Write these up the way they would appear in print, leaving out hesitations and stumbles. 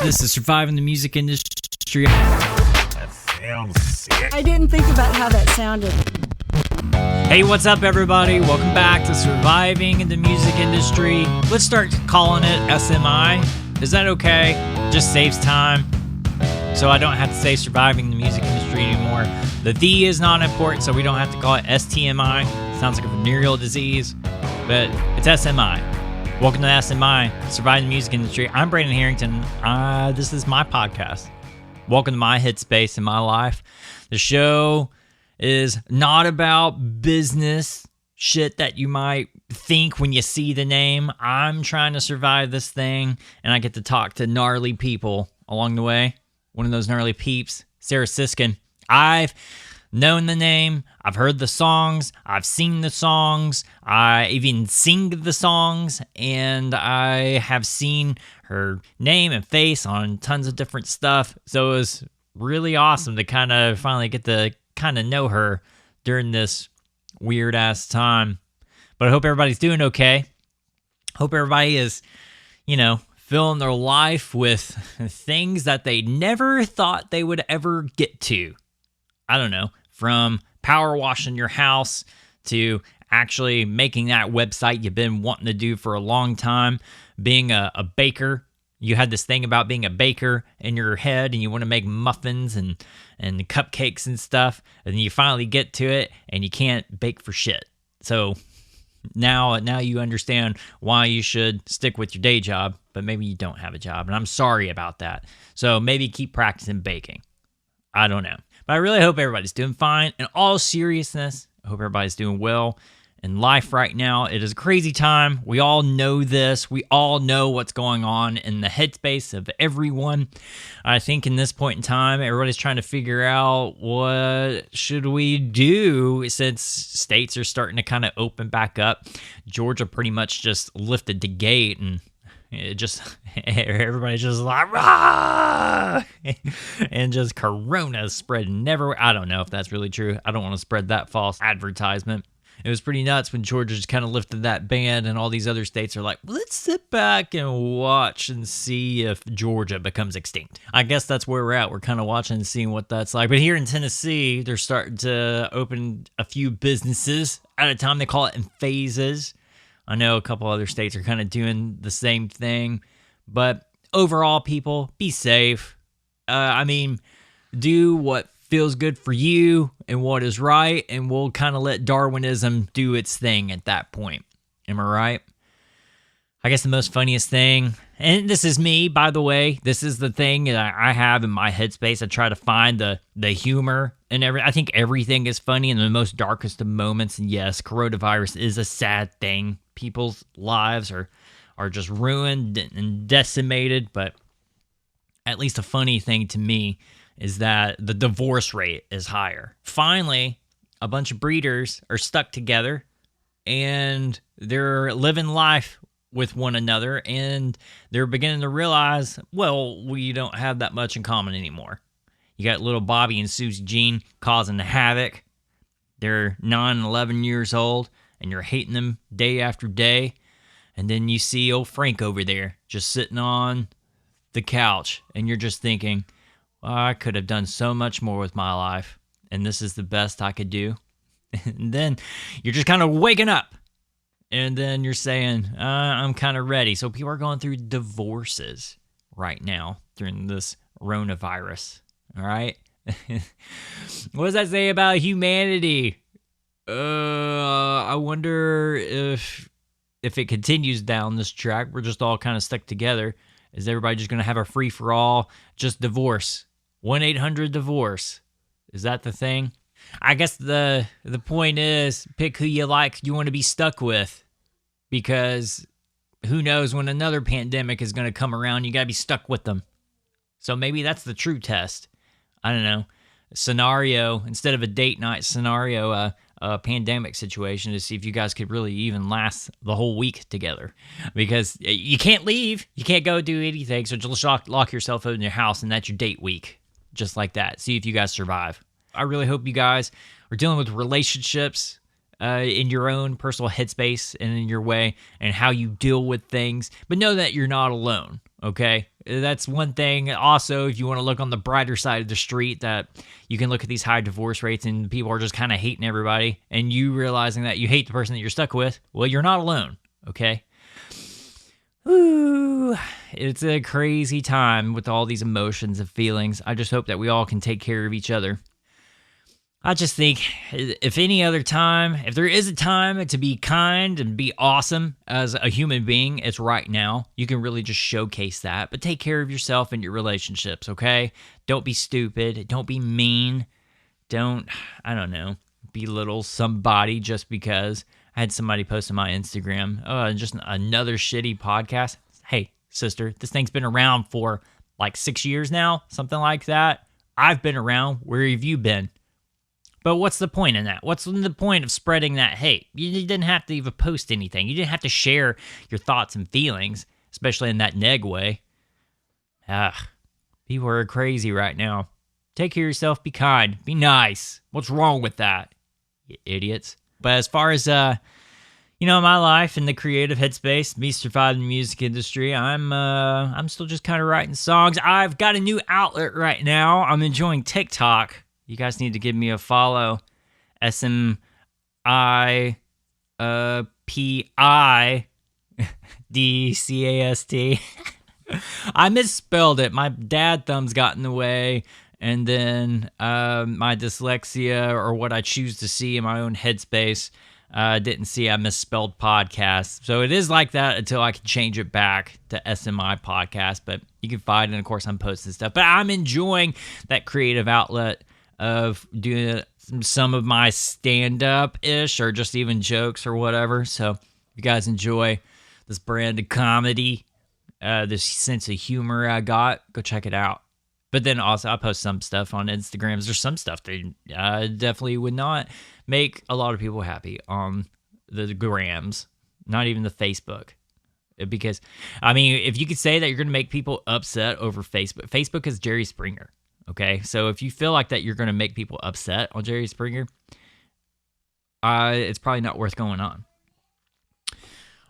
This is Surviving the Music Industry. That sounds sick. I didn't think about how that sounded. Hey, what's up, everybody? Welcome back to Surviving in the Music Industry. Let's start calling it SMI. Is that okay? Just saves time, so I don't have to say Surviving the Music Industry anymore. The is not important, so we don't have to call it STMI. Sounds like a venereal disease, but it's SMI. Welcome to SMI, Surviving the Music Industry. I'm Brandon Harrington. This is my podcast. Welcome to my headspace in my life. The show is not about business shit that you might think when you see the name. I'm trying to survive this thing, and I get to talk to gnarly people along the way. One of those gnarly peeps, Sarah Siskind. I've known the name, I've heard the songs, I've seen the songs, I even sing the songs, and I have seen her name and face on tons of different stuff. So it was really awesome to kind of finally get to kind of know her during this weird ass time. But I hope everybody's doing okay. Hope everybody is, filling their life with things that they never thought they would ever get to. I don't know, from power washing your house to actually making that website you've been wanting to do for a long time, being a baker. You had this thing about being a baker in your head and you want to make muffins and cupcakes and stuff, and you finally get to it and you can't bake for shit. So now you understand why you should stick with your day job, but maybe you don't have a job, and I'm sorry about that. So maybe keep practicing baking. I don't know. But I really hope everybody's doing fine. In all seriousness, I hope everybody's doing well in life right now. It is a crazy time. We all know this. We all know what's going on in the headspace of everyone. I think in this point in time, everybody's trying to figure out what should we do since states are starting to kind of open back up. Georgia pretty much just lifted the gate, and it just, everybody's just like, rah! And just corona spreading everywhere. I don't know if that's really true. I don't want to spread that false advertisement. It was pretty nuts when Georgia just kind of lifted that ban, and all these other states are like, let's sit back and watch and see if Georgia becomes extinct. I guess that's where we're at. We're kind of watching and seeing what that's like. But here in Tennessee, they're starting to open a few businesses at a time. They call it in phases. I know a couple other states are kind of doing the same thing, but overall, people, be safe. Do what feels good for you and what is right, and we'll kind of let Darwinism do its thing at that point. Am I right? I guess the most funniest thing, and this is me, by the way, this is the thing that I have in my headspace. I try to find the humor and I think everything is funny in the most darkest of moments. And yes, coronavirus is a sad thing. People's lives are just ruined and decimated, but at least a funny thing to me is that the divorce rate is higher. Finally, a bunch of breeders are stuck together and they're living life with one another, and they're beginning to realize, well, we don't have that much in common anymore. You got little Bobby and Susie Jean causing havoc. They're 9 and 11 years old, and you're hating them day after day. And then you see old Frank over there just sitting on the couch, and you're just thinking, well, I could have done so much more with my life, and this is the best I could do. And then you're just kind of waking up, and then you're saying, I'm kind of ready. So people are going through divorces right now during this coronavirus, all right? What does that say about humanity? I wonder if it continues down this track, we're just all kind of stuck together. Is everybody just going to have a free-for-all, just divorce? 1-800-DIVORCE. Is that the thing? I guess the point is, pick who you want to be stuck with, because who knows when another pandemic is going to come around. You got to be stuck with them. So maybe that's the true test. I don't know. Scenario, instead of a date night scenario, a pandemic situation, to see if you guys could really even last the whole week together, because you can't leave, you can't go do anything, so just lock yourself in your house, and that's your date week, just like that. See if you guys survive. I really hope you guys are dealing with relationships in your own personal headspace and in your way, and how you deal with things, but know that you're not alone. okay? That's one thing. Also, if you want to look on the brighter side of the street, that you can look at these high divorce rates and people are just kind of hating everybody, and you realizing that you hate the person that you're stuck with, well, you're not alone, okay? Ooh, it's a crazy time with all these emotions and feelings. I just hope that we all can take care of each other. I just think if there is a time to be kind and be awesome as a human being, it's right now. You can really just showcase that, but take care of yourself and your relationships, okay? Don't be stupid. Don't be mean. Don't, belittle somebody just because. I had somebody post on my Instagram, just another shitty podcast. Hey, sister, this thing's been around for like 6 years now, something like that. I've been around. Where have you been? But what's the point in that? What's the point of spreading that hate? You didn't have to even post anything. You didn't have to share your thoughts and feelings, especially in that neg way. People are crazy right now. Take care of yourself. Be kind. Be nice. What's wrong with that? You idiots. But as far as, my life in the creative headspace, me surviving the music industry, I'm still just kind of writing songs. I've got a new outlet right now. I'm enjoying TikTok. You guys need to give me a follow. SMIPIDCAST. I misspelled it. My dad thumb's got in the way. And then my dyslexia, or what I choose to see in my own headspace, didn't see I misspelled podcast. So it is like that until I can change it back to SMI podcast. But you can find it, and of course I'm posting stuff. But I'm enjoying that creative outlet of doing some of my stand-up-ish or just even jokes or whatever. So if you guys enjoy this brand of comedy, this sense of humor I got, go check it out. But then also I post some stuff on Instagrams. There's some stuff that definitely would not make a lot of people happy on the grams, not even the Facebook. Because, if you could say that you're going to make people upset over Facebook is Jerry Springer. Okay, so if you feel like that you're going to make people upset on Jerry Springer, it's probably not worth going on.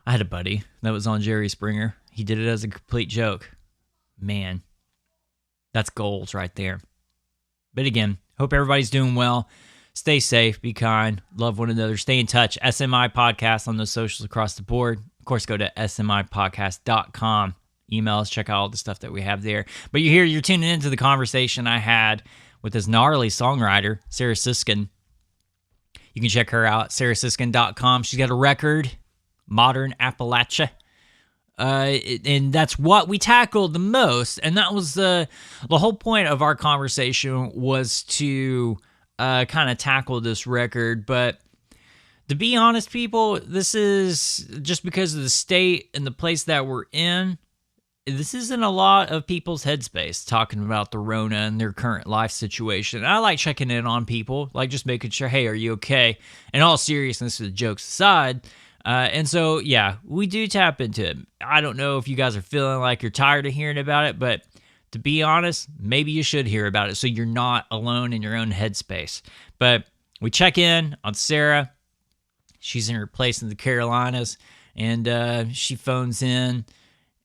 I had a buddy that was on Jerry Springer. He did it as a complete joke. Man, that's goals right there. But again, hope everybody's doing well. Stay safe, be kind, love one another, stay in touch. SMI Podcast on those socials across the board. Of course, go to smipodcast.com. Email us, check out all the stuff that we have there. But you're tuning into the conversation I had with this gnarly songwriter, Sarah Siskind. You can check her out, sarahsiskind.com. She's got a record, Modern Appalachia. And that's what we tackled the most. And that was the whole point of our conversation, was to kind of tackle this record. But to be honest, people, this is just because of the state and the place that we're in. This isn't a lot of people's headspace, talking about the Rona and their current life situation. And I like checking in on people, like just making sure, hey, are you okay? In all seriousness, the jokes aside. And so, yeah, we do tap into it. I don't know if you guys are feeling like you're tired of hearing about it, but to be honest, maybe you should hear about it so you're not alone in your own headspace. But we check in on Sarah. She's in her place in the Carolinas, and she phones in.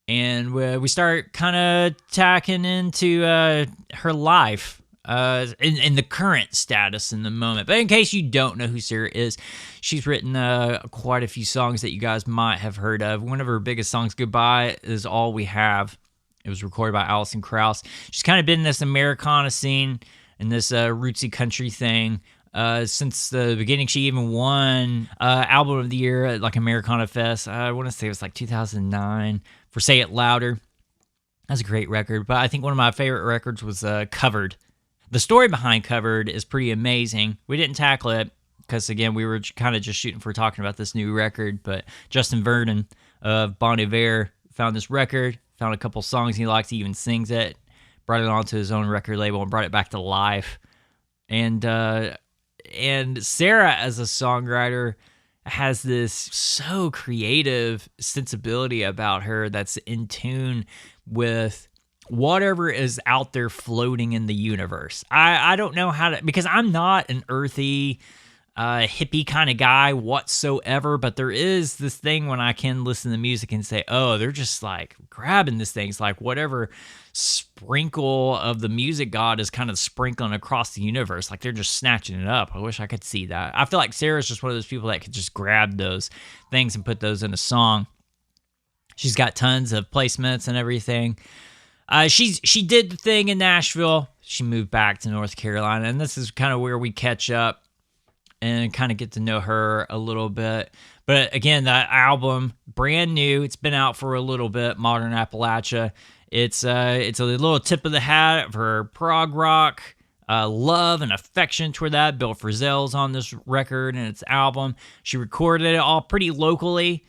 And we start kind of tacking into her life in the current status in the moment. But in case you don't know who Sarah is, she's written quite a few songs that you guys might have heard of. One of her biggest songs, Goodbye Is All We Have. It was recorded by Alison Krauss. She's kind of been in this Americana scene and this rootsy country thing since the beginning. She even won Album of the Year at like Americana Fest. I want to say it was like 2009 for Say It Louder. That's a great record. But I think one of my favorite records was Covered. The story behind Covered is pretty amazing. We didn't tackle it because, again, we were kind of just shooting for talking about this new record. But Justin Vernon of Bon Iver found this record, found a couple songs he likes, he even sings it, brought it onto his own record label and brought it back to life. And Sarah, as a songwriter, has this so creative sensibility about her that's in tune with whatever is out there floating in the universe. I don't know how to, because I'm not an earthy, hippie kind of guy whatsoever, but there is this thing when I can listen to music and say, oh, they're just like grabbing this thing. It's like whatever sprinkle of the music god is kind of sprinkling across the universe. Like they're just snatching it up. I wish I could see that. I feel like Sarah's just one of those people that could just grab those things and put those in a song. She's got tons of placements and everything. She did the thing in Nashville. She moved back to North Carolina, and this is kind of where we catch up and kind of get to know her a little bit. But again, that album, brand new. It's been out for a little bit, Modern Appalachia. It's a little tip of the hat for prog rock, love and affection toward that. Bill Frisell's on this record and its album. She recorded it all pretty locally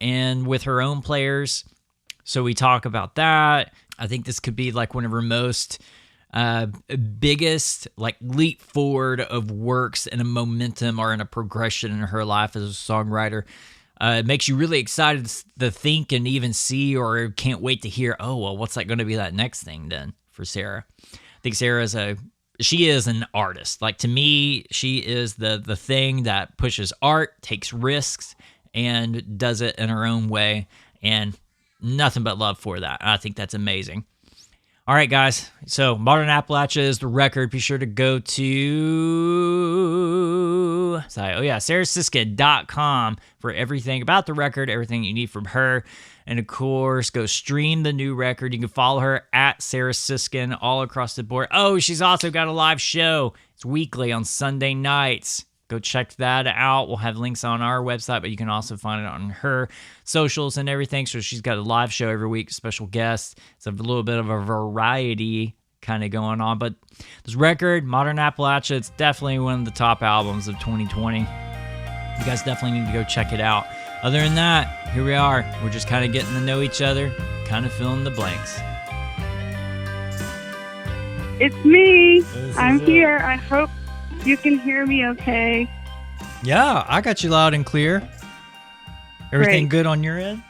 and with her own players. So we talk about that. I think this could be like one of her most biggest like leap forward of works in a momentum or in a progression in her life as a songwriter. It makes you really excited to think and even see, or can't wait to hear, oh, well, what's that going to be that next thing then for Sarah? I think she is an artist. Like to me, she is the thing that pushes art, takes risks, and does it in her own way. And nothing but love for that. I think that's amazing. All right, guys. So Modern Appalachia is the record. Be sure to go to sarahsiskind.com for everything about the record, everything you need from her. And of course, go stream the new record. You can follow her at Sarah Siskind all across the board. Oh, she's also got a live show. It's weekly on Sunday nights. Go check that out. We'll have links on our website, but you can also find it on her socials and everything. So she's got a live show every week, special guests. It's a little bit of a variety kind of going on. But this record, Modern Appalachia, it's definitely one of the top albums of 2020. You guys definitely need to go check it out. Other than that, here we are. We're just kind of getting to know each other, kind of filling the blanks. It's me. I'm here. I hope you can hear me okay. Yeah, I got you loud and clear. Everything Great. good on your end?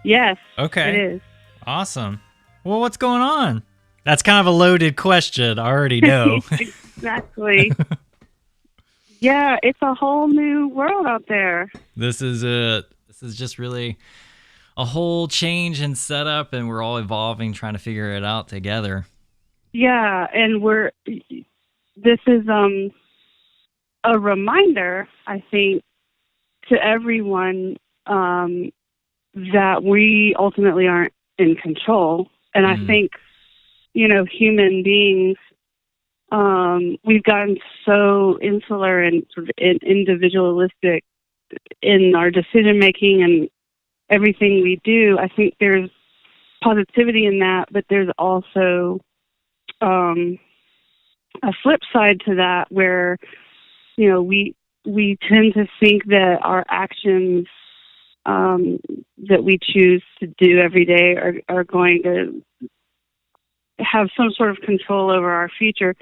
Yes. Okay. It is. Awesome. Well, what's going on? That's kind of a loaded question. I already know. Exactly. Yeah, it's a whole new world out there. This is just really a whole change in setup, and we're all evolving, trying to figure it out together. Yeah, and this is a reminder, I think, to everyone that we ultimately aren't in control. And I think, human beings, we've gotten so insular and sort of individualistic in our decision making and everything we do. I think there's positivity in that, but there's also a flip side to that where, we tend to think that our actions that we choose to do every day are going to have some sort of control over our future.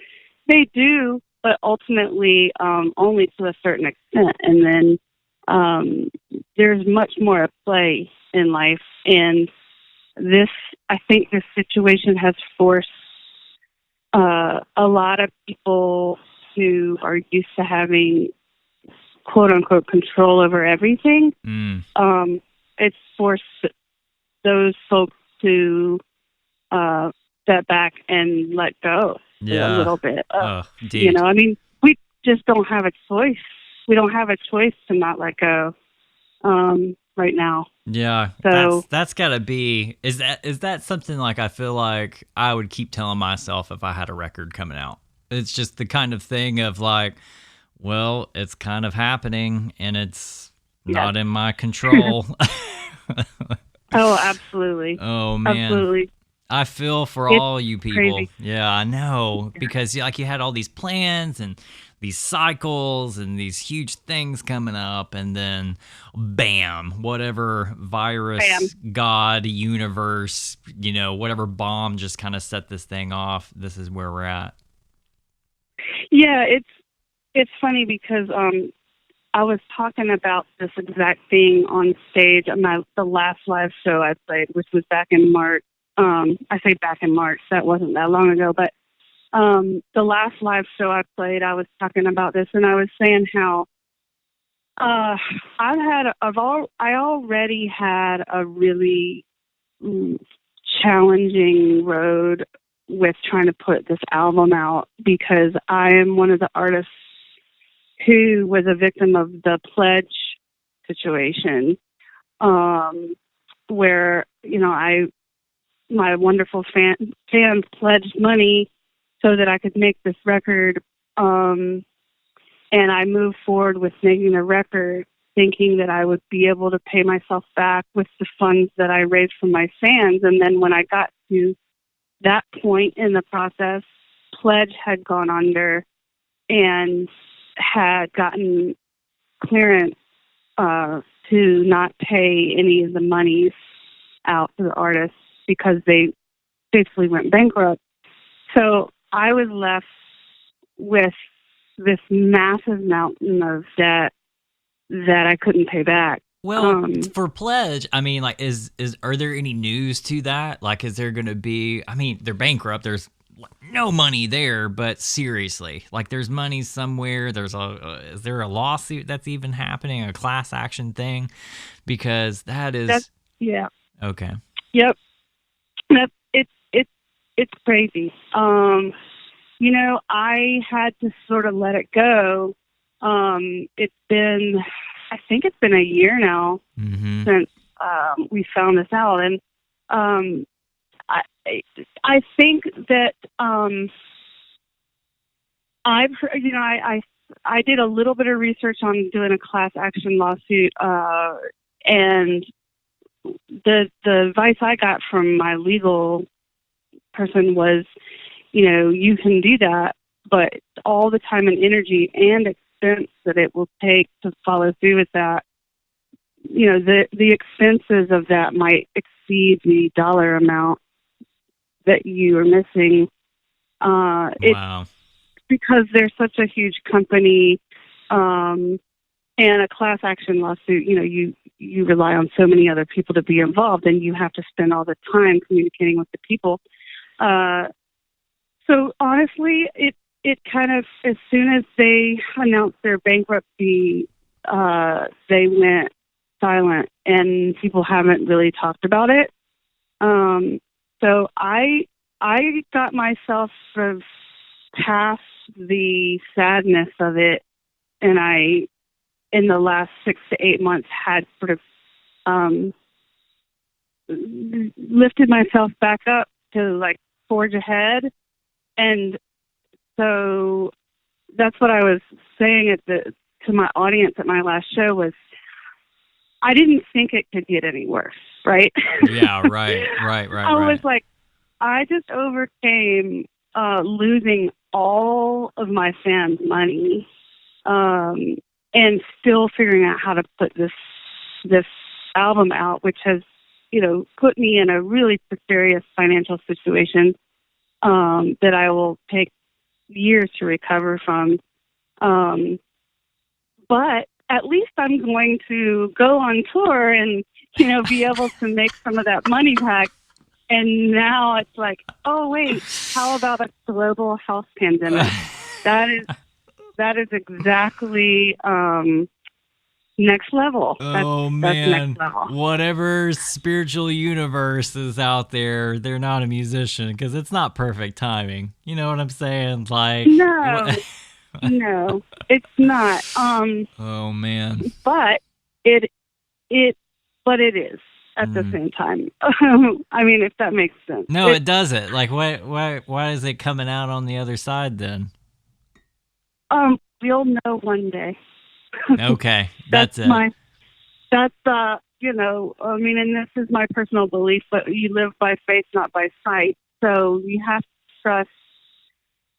They do, but ultimately only to a certain extent. And then there's much more at play in life. And I think this situation has forced a lot of people who are used to having quote unquote control over everything. It's forced those folks to step back and let go a little bit. We just don't have a choice. We don't have a choice to not let go right now. Yeah, so that's gotta be. Is that something like I feel like I would keep telling myself if I had a record coming out? It's just the kind of thing of like, well, it's kind of happening and it's not in my control. Oh, absolutely. Oh man, absolutely. I feel for It's all you people. crazy. Yeah, I know, because like you had all these plans and these cycles and these huge things coming up, and then bam, whatever virus, God, universe, whatever bomb just kind of set this thing off. This is where we're at. Yeah, it's funny because I was talking about this exact thing on stage at the last live show I played, which was back in March. I say back in March, that wasn't that long ago, but the last live show I played, I was talking about this, and I was saying how I already had a really challenging road with trying to put this album out because I am one of the artists who was a victim of the pledge situation, where my wonderful fans pledged money so that I could make this record, and I moved forward with making the record, thinking that I would be able to pay myself back with the funds that I raised from my fans. And then when I got to that point in the process, Pledge had gone under and had gotten clearance to not pay any of the monies out to the artists because they basically went bankrupt. So I was left with this massive mountain of debt that I couldn't pay back. Well, for Pledge, I mean, like, are there any news to that? Like, is there going to be? I mean, they're bankrupt. There's no money there, but seriously, like, there's money somewhere. Is there a lawsuit that's even happening, a class action thing? Because yeah. Okay. Yep. It's crazy. I had to sort of let it go. I think it's been a year now since we found this out, and I think that I did a little bit of research on doing a class action lawsuit, and the advice I got from my legal person was, you can do that, but all the time and energy and expense that it will take to follow through with that, the expenses of that might exceed the dollar amount that you are missing. Wow. It's because they're such a huge company, and a class action lawsuit, you rely on so many other people to be involved, and you have to spend all the time communicating with the people. So honestly, it kind of, as soon as they announced their bankruptcy, they went silent, and people haven't really talked about it. So I got myself sort of past the sadness of it, and I, in the last 6 to 8 months, had sort of lifted myself back up to like forge ahead. And so that's what I was saying to my audience at my last show was, I didn't think it could get any worse, right? Yeah, right. I was like, I just overcame losing all of my fans' money, and still figuring out how to put this album out, which has, put me in a really precarious financial situation that I will take years to recover from. But at least I'm going to go on tour and, be able to make some of that money back. And now it's like, oh, wait, how about a global health pandemic? That is exactly next level. Man, that's next level. Whatever spiritual universe is out there, they're not a musician because it's not perfect timing. You know what I'm saying? Like, no, no, it's not. Oh man, but it is at the same time. I mean, if that makes sense. No, it doesn't. Like, why is it coming out on the other side then? We'll know one day. Okay, that's it. I mean, and this is my personal belief, but you live by faith, not by sight. So you have to trust,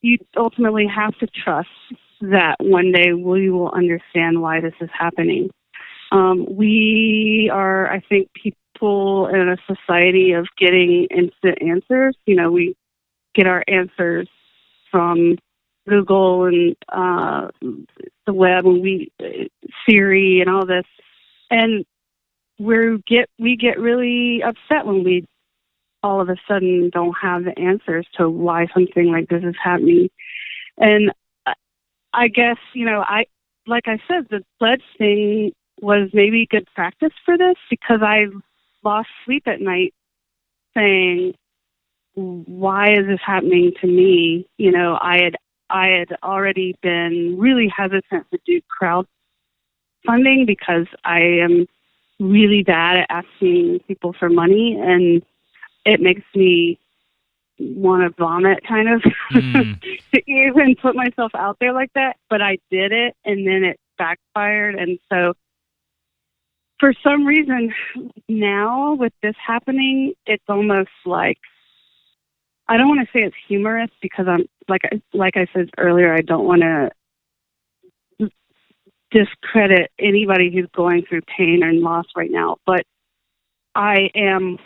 you ultimately have to trust that one day we will understand why this is happening. We are, I think, people in a society of getting instant answers. We get our answers from Google and the web, and Siri and all this, and we get really upset when we all of a sudden don't have the answers to why something like this is happening. And I guess, like I said, the pledge thing was maybe good practice for this, because I lost sleep at night saying, why is this happening to me? I had already been really hesitant to do crowdfunding because I am really bad at asking people for money, and it makes me want to vomit, kind of, to even put myself out there like that. But I did it, and then it backfired. And so for some reason now, with this happening, it's almost like, I don't want to say it's humorous, because I'm like I said earlier, I don't want to discredit anybody who's going through pain and loss right now, but I am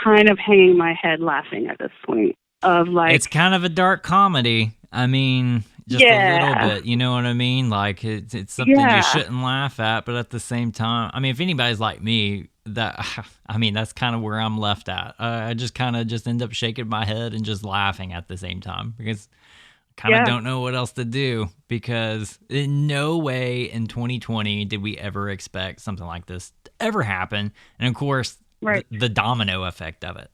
kind of hanging my head laughing at this point of like, it's kind of a dark comedy. I mean, just a little bit, you know what I mean? Like it's something you shouldn't laugh at, but at the same time, I mean, if anybody's like me, that's kind of where I'm left at. I just kind of just end up shaking my head and just laughing at the same time, because I kind of don't know what else to do, because in no way in 2020 did we ever expect something like this to ever happen. And of course, the domino effect of it,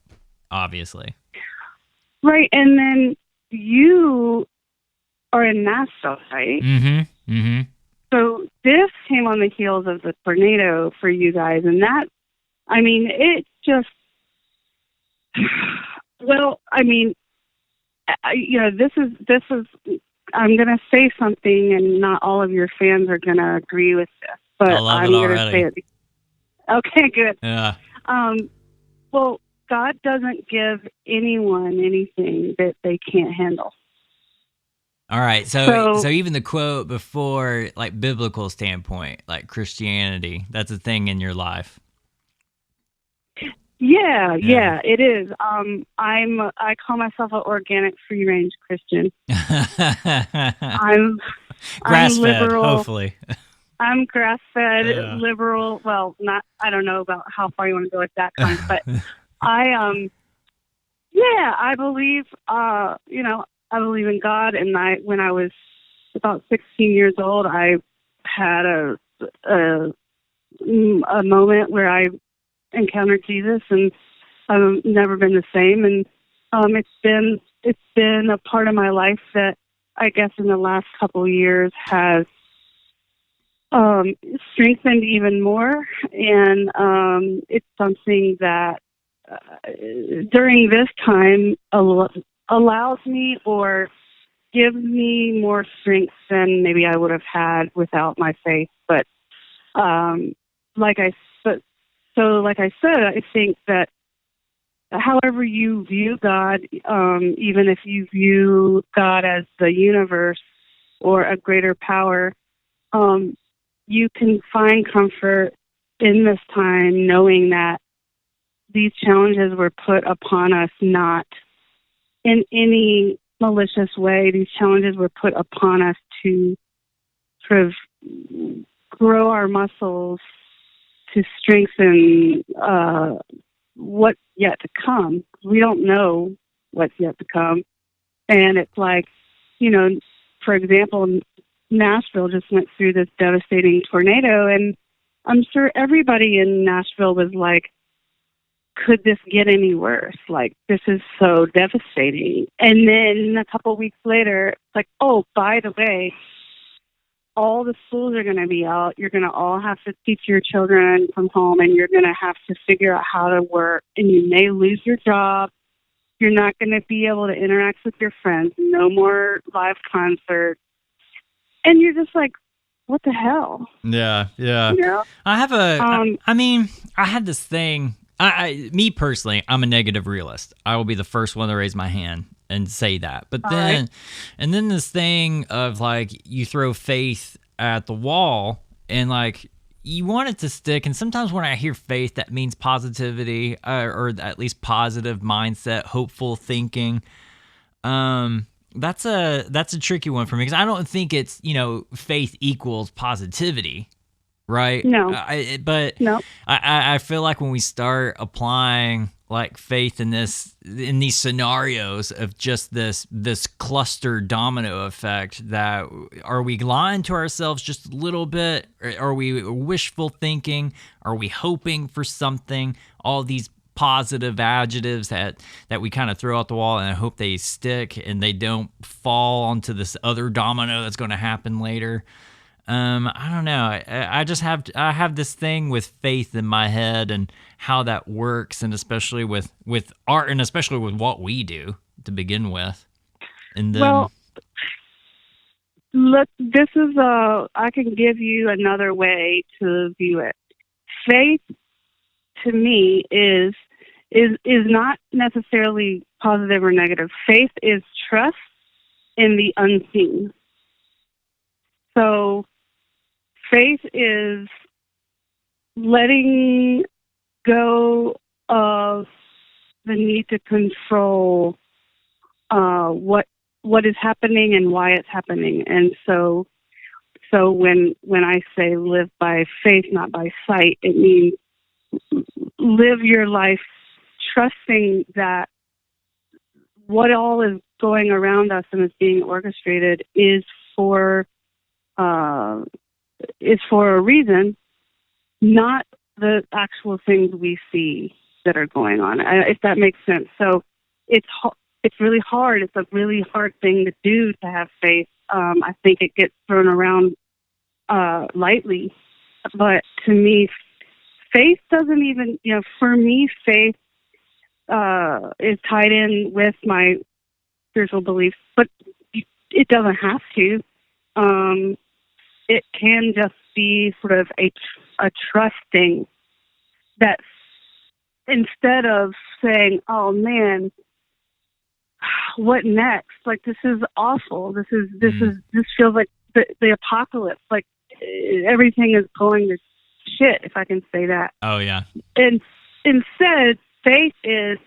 obviously. Right. And then you are in Nashville, right? Mm-hmm. Mm-hmm. So this came on the heels of the tornado for you guys. And that, I mean, it just, well, I mean, this is, I'm going to say something, and not all of your fans are going to agree with this, but I'm going to say it. Okay, good. Yeah. Well, God doesn't give anyone anything that they can't handle. All right, so even the quote before, like, biblical standpoint, like Christianity, that's a thing in your life. Yeah, it is. I call myself an organic free range Christian. I'm grass-fed, liberal. hopefully. I'm grass-fed, liberal. Well, I don't know about how far you want to go with that kind, but I believe, I believe in God. And when I was about 16 years old, I had a moment where I encountered Jesus, and I've never been the same. And it's been a part of my life that I guess in the last couple of years has strengthened even more. And it's something that during this time allows me or gives me more strength than maybe I would have had without my faith. But like I said, I think that however you view God, even if you view God as the universe or a greater power, you can find comfort in this time knowing that these challenges were put upon us not in any malicious way. These challenges were put upon us to sort of grow our muscles, to strengthen what's yet to come. We don't know what's yet to come. And it's like, for example, Nashville just went through this devastating tornado, and I'm sure everybody in Nashville was like, could this get any worse? Like, this is so devastating. And then a couple of weeks later, it's like, oh, by the way, all the schools are going to be out. You're going to all have to teach your children from home, and you're going to have to figure out how to work, and you may lose your job. You're not going to be able to interact with your friends. No more live concerts. And you're just like, what the hell? Yeah. I have I had this thing. Me personally, I'm a negative realist. I will be the first one to raise my hand and say that. But then, and then this thing of like, you throw faith at the wall and like, you want it to stick. And sometimes when I hear faith, that means positivity, or at least positive mindset, hopeful thinking. That's a tricky one for me, because I don't think it's, faith equals positivity, right? No. But No. I feel like when we start applying like faith in these scenarios of just this cluster domino effect, that are we lying to ourselves just a little bit? Are we wishful thinking? Are we hoping for something? All these positive adjectives that we kind of throw out the wall, and I hope they stick and they don't fall onto this other domino that's going to happen later. I don't know. I have this thing with faith in my head and how that works, and especially with art, and especially with what we do to begin with. And then, Well, look, this is I can give you another way to view it. Faith, to me, is not necessarily positive or negative. Faith is trust in the unseen. So faith is letting go of the need to control what is happening and why it's happening. And so when I say live by faith, not by sight, it means live your life trusting that what all is going around us and is being orchestrated is for a reason, not the actual things we see that are going on, if that makes sense. So it's really hard. It's a really hard thing to do, to have faith. I think it gets thrown around lightly. But to me, faith doesn't even, for me, faith is tied in with my spiritual beliefs, but it doesn't have to. It can just be sort of a trusting that instead of saying, oh man, what next? Like, this is awful. This feels like the apocalypse. Like, everything is going to shit, if I can say that. oh yeah, And instead, faith is,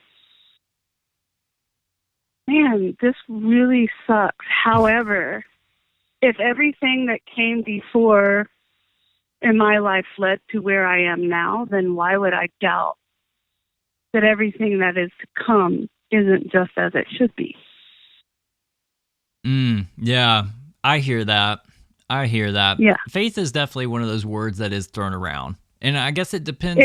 man, this really sucks. However, if everything that came before in my life led to where I am now, then why would I doubt that everything that is to come isn't just as it should be? Yeah, I hear that. Yeah. Faith is definitely one of those words that is thrown around. And I guess it depends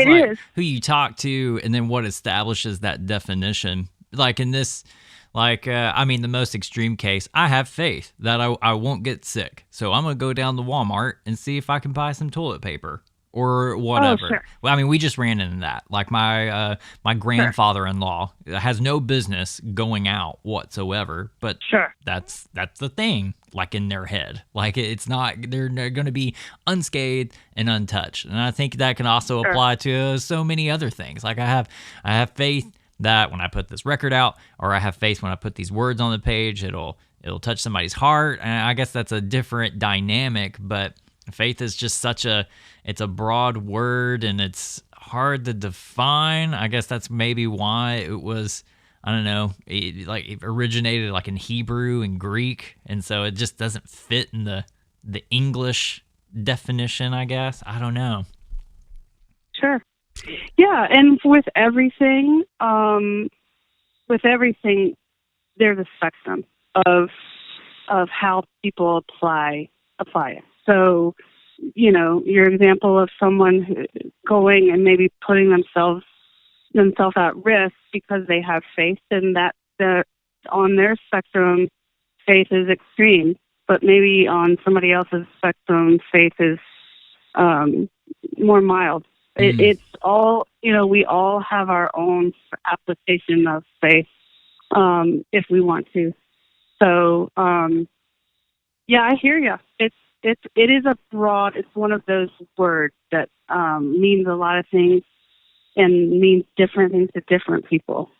who you talk to and then what establishes that definition. Like in this, the most extreme case, I have faith that I won't get sick. So I'm going to go down to Walmart and see if I can buy some toilet paper or whatever. Oh, sure. Well, we just ran into that. Like my grandfather-in-law has no business going out whatsoever, but Sure. that's the thing, like in their head. Like it's not, they're going to be unscathed and untouched. And I think that can also apply to so many other things. Like I have faith that when I put this record out, or I have faith when I put these words on the page, it'll touch somebody's heart. And I guess that's a different dynamic, but faith is just it's a broad word and it's hard to define. I guess that's maybe why it was, I don't know, it originated like in Hebrew and Greek. And so it just doesn't fit in the English definition, I guess. I don't know. Sure. Yeah, and with everything, there's a spectrum of how people apply it. So, your example of someone going and maybe putting themselves at risk because they have faith, and that on their spectrum, faith is extreme. But maybe on somebody else's spectrum, faith is more mild. It's all, we all have our own application of faith if we want to. So, yeah, I hear you. It is a broad, it's one of those words that means a lot of things and means different things to different people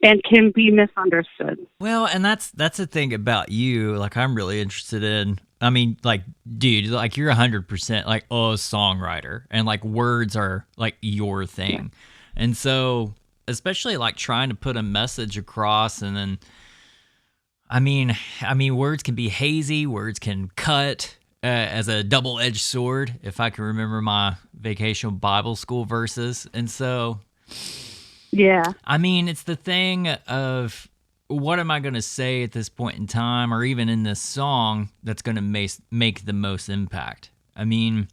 and can be misunderstood. Well, and that's the thing about you. Like, I'm really interested in, dude, like you're 100% like a songwriter, and like words are like your thing. Yeah. And so, especially like trying to put a message across, and then, words can be hazy, words can cut, as a double-edged sword, if I can remember my vacation Bible school verses. And so, Yeah. I mean, it's the thing of what am I going to say at this point in time, or even in this song, that's going to make the most impact. I mean,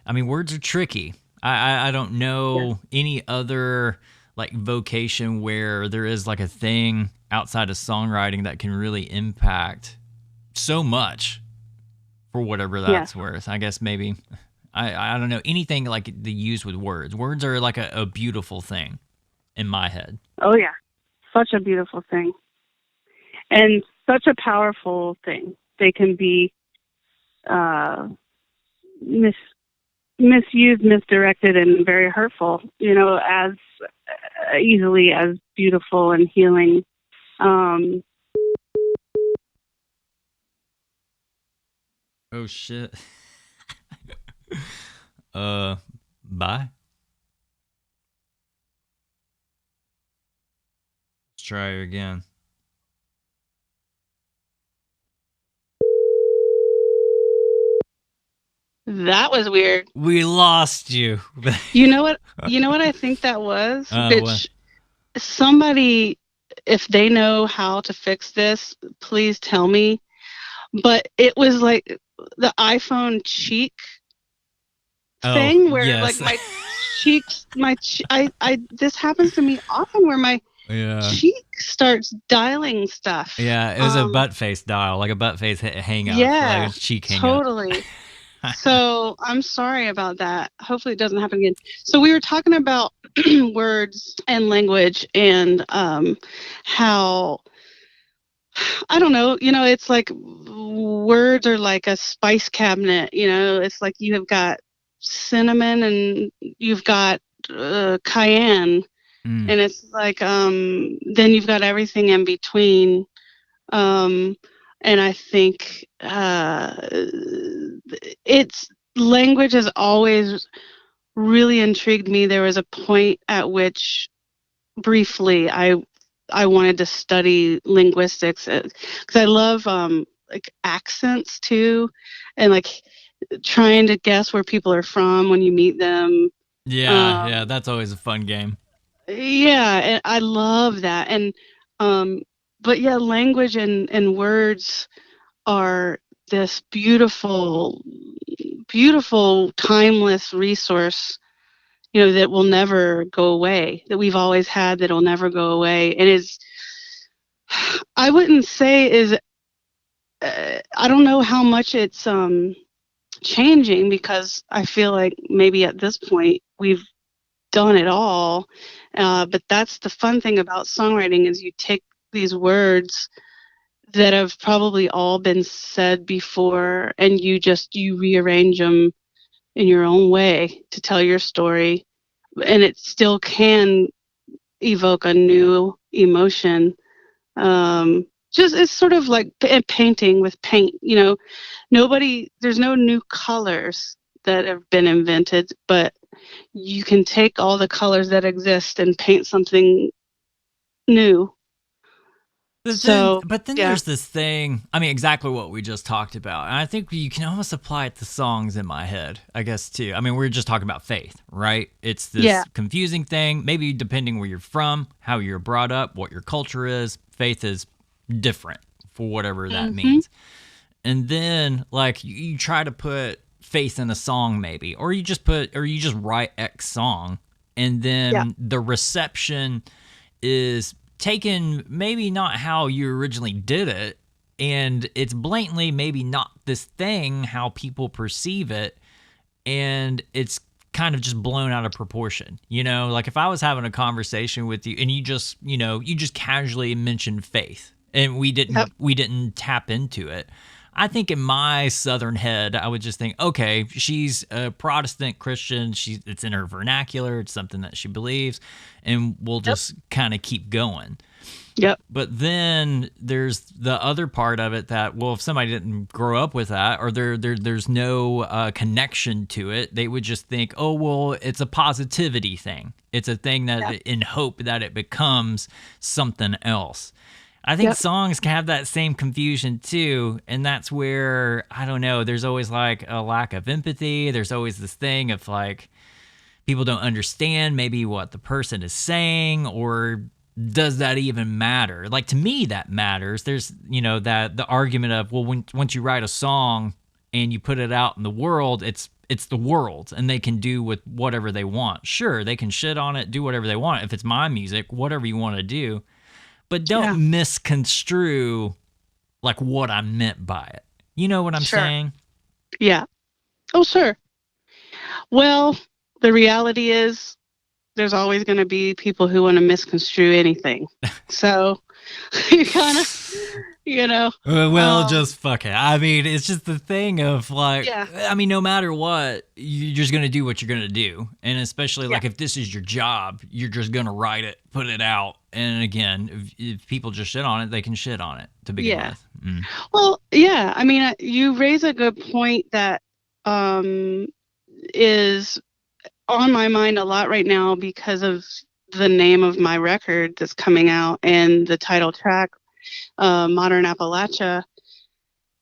words are tricky. I don't know any other like vocation where there is like a thing outside of songwriting that can really impact so much for whatever that's worth. I guess maybe I don't know anything like the use with words. Words are like a beautiful thing in my head. Oh yeah, such a beautiful thing, and such a powerful thing. They can be misused, misdirected, and very hurtful. As easily as beautiful and healing. Oh shit. Bye. Let's try her again. That was weird. We lost you. You know what? You know what I think that was? Which somebody, if they know how to fix this, please tell me. But it was like the iPhone cheek thing where like my cheeks, this happens to me often where my cheek starts dialing stuff. Yeah, it was a butt face dial, like a butt face hang up. Yeah, like a cheek hang totally. So I'm sorry about that. Hopefully it doesn't happen again. So we were talking about words and language and how, I don't know, it's like words are like a spice cabinet. It's like you have got cinnamon and you've got cayenne. And it's like then you've got everything in between. And I think it's language has always really intrigued me. There was a point at which briefly I wanted to study linguistics because I love like accents too, and like trying to guess where people are from when you meet them. Yeah, that's always a fun game. Yeah, and I love that. And but yeah, language and words are this beautiful, beautiful, timeless resource, that will never go away, that we've always had, that'll never go away. And I wouldn't say I don't know how much it's changing, because I feel like maybe at this point we've done it all. But that's the fun thing about songwriting, is you take these words that have probably all been said before and you rearrange them in your own way to tell your story, and it still can evoke a new emotion. It's sort of like painting with paint. There's no new colors that have been invented, but you can take all the colors that exist and paint something new. But then there's this thing, exactly what we just talked about. And I think you can almost apply it to songs in my head, I guess, too. We're just talking about faith, right? It's this confusing thing, maybe depending where you're from, how you're brought up, what your culture is. Faith is different for whatever that means. And then, like, you try to put faith in a song, maybe, or you just write X song, and then the reception is taken maybe not how you originally did it, and it's blatantly maybe not this thing how people perceive it, and it's kind of just blown out of proportion. Like if I was having a conversation with you and you just casually mentioned faith and we didn't tap into it, I think in my Southern head, I would just think, okay, she's a Protestant Christian. It's in her vernacular. It's something that she believes, and we'll just kind of keep going. Yep. But then there's the other part of it that, well, if somebody didn't grow up with that, or there's no connection to it, they would just think, oh, well, it's a positivity thing. It's a thing that in hope that it becomes something else. I think songs can have that same confusion too, and that's where I don't know. There's always like a lack of empathy. There's always this thing of like people don't understand maybe what the person is saying, or does that even matter? Like to me, that matters. There's that the argument of once you write a song and you put it out in the world, it's the world, and they can do with whatever they want. Sure, they can shit on it, do whatever they want. If it's my music, whatever you want to do. But don't misconstrue like what I meant by it. You know what I'm saying? Yeah. Oh, sure. Well, the reality is there's always going to be people who want to misconstrue anything. So you kind of, just fuck it. I mean, it's just the thing of like, I mean, no matter what, you're just going to do what you're going to do. And especially like if this is your job, you're just going to write it, put it out. And again, if people just shit on it, they can shit on it to begin with. Mm. Well, yeah. I mean, you raise a good point that is on my mind a lot right now because of the name of my record that's coming out and the title track, Modern Appalachia.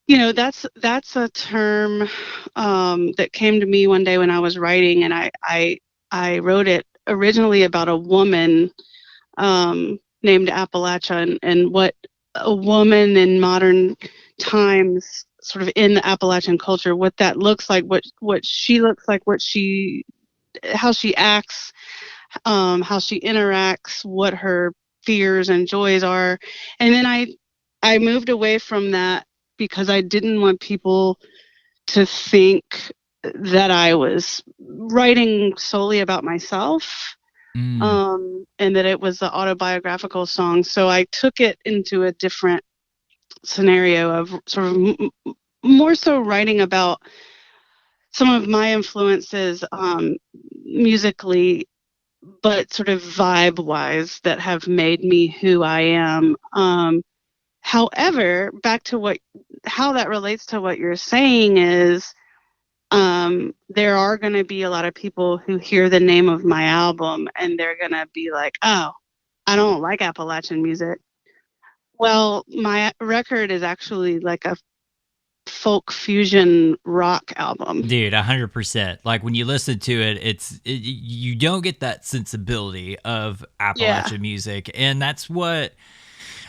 That's a term that came to me one day when I was writing, and I wrote it originally about a woman named Appalachia and what a woman in modern times, sort of in the Appalachian culture, what that looks like, what she looks like, how she acts, how she interacts, what her fears and joys are. And then I moved away from that because I didn't want people to think that I was writing solely about myself, and that it was the autobiographical song. So I took it into a different scenario of sort of more so writing about some of my influences musically, but sort of vibe-wise, that have made me who I am. However, back to how that relates to what you're saying is, there are going to be a lot of people who hear the name of my album and they're going to be like, oh, I don't like Appalachian music. Well, my record is actually like a folk fusion rock album. Dude, 100%. Like when you listen to it, you don't get that sensibility of Appalachian music. And that's what,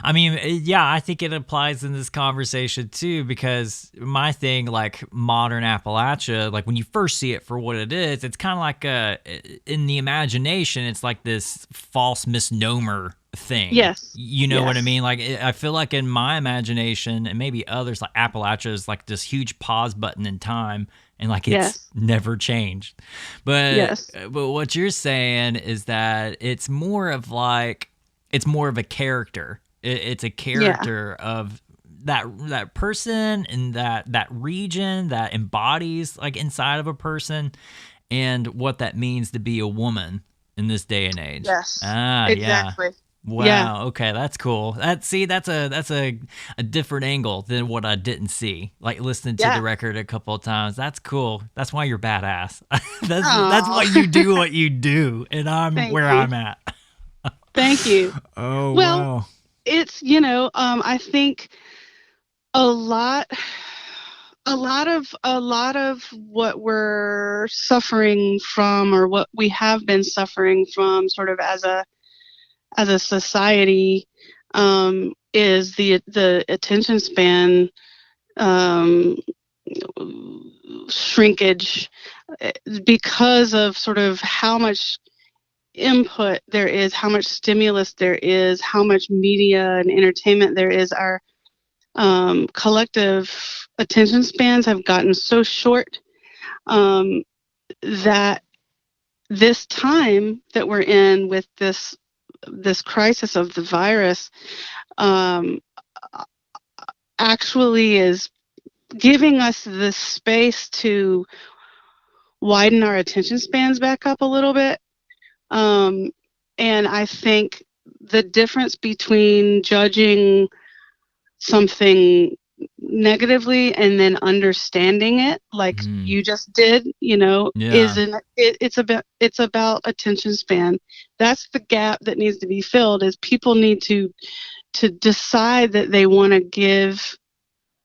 I mean, I think it applies in this conversation too, because my thing, like modern Appalachia, like when you first see it for what it is, it's kind of like in the imagination, it's like this false misnomer thing. Yes. You know what I mean? Like I feel like in my imagination, and maybe others, like Appalachia is like this huge pause button in time, and like it's never changed. But what you're saying is that it's more of a character. It's a character of that person and that region that embodies like inside of a person, and what that means to be a woman in this day and age. Yes. Exactly. Yeah. Wow. Yeah. Okay, that's cool. That's a different angle than what I didn't see. Like listening to the record a couple of times. That's cool. That's why you're badass. That's why you do what you do, and I'm I'm at. Thank you. Oh, wow. It's, I think a lot of what we're suffering from, or what we have been suffering from sort of as a society, is the attention span shrinkage, because of sort of how much input there is, how much stimulus there is, how much media and entertainment there is. Our collective attention spans have gotten so short that this time that we're in with this crisis of the virus actually is giving us the space to widen our attention spans back up a little bit. And I think the difference between judging something negatively and then understanding it like you just did, Yeah. it's about attention span. That's the gap that needs to be filled. Is people need to decide that they want to give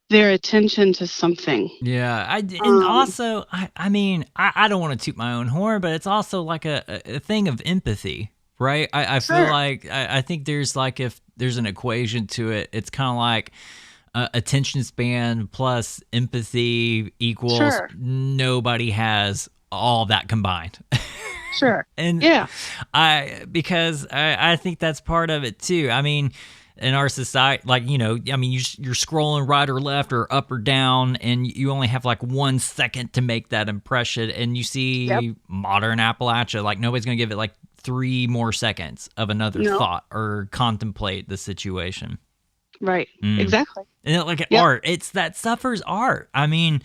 their attention to something. Yeah, and also, I mean, I don't want to toot my own horn, but it's also like a thing of empathy, right? I feel Sure. like I think there's like, if there's an equation to it, it's kind of like attention span plus empathy equals Sure. nobody has all that combined. Sure. And Yeah. because I think that's part of it too. I mean, in our society, like, I mean, you're scrolling right or left or up or down, and you only have like 1 second to make that impression. And you see modern Appalachia, like nobody's going to give it like 3 more seconds of another thought or contemplate the situation. Right. Exactly. And like art, it's that suffers art. I mean,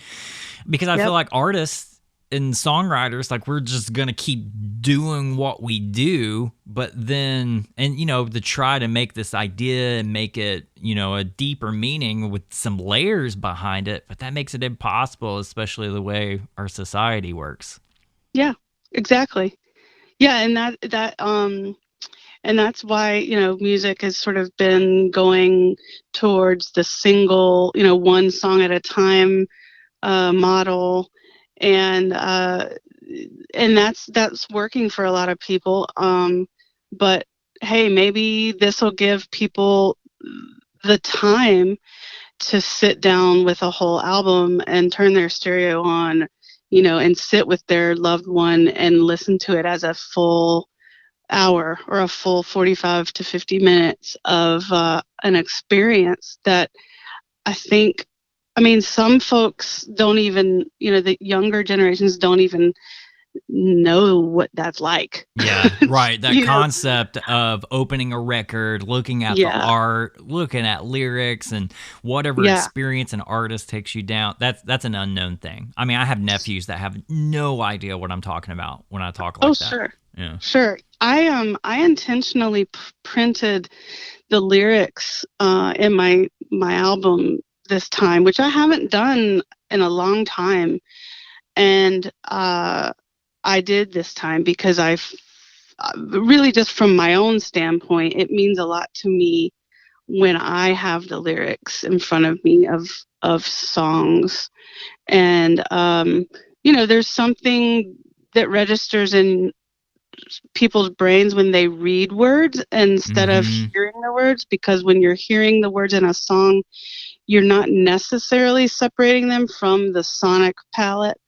because I feel like artists and songwriters, like, we're just gonna keep doing what we do, but then, and to try to make this idea and make it a deeper meaning with some layers behind it, but that makes it impossible, especially the way our society works. Yeah, exactly. Yeah, and that's why music has sort of been going towards the single, one song at a time model, and that's working for a lot of people. But hey, maybe this will give people the time to sit down with a whole album and turn their stereo on, and sit with their loved one and listen to it as a full hour or a full 45 to 50 minutes of an experience that I mean, some folks don't even, the younger generations don't even know what that's like. Yeah, right. That concept of opening a record, looking at the art, looking at lyrics, and whatever experience an artist takes you down, that's an unknown thing. I mean, I have nephews that have no idea what I'm talking about when I talk like that. Sure. Yeah. Sure. I intentionally printed the lyrics in my album this time, which I haven't done in a long time, and I did this time because I've really, just from my own standpoint, it means a lot to me when I have the lyrics in front of me of songs, and there's something that registers in people's brains when they read words instead of hearing the words, because when you're hearing the words in a song, you're not necessarily separating them from the sonic palette.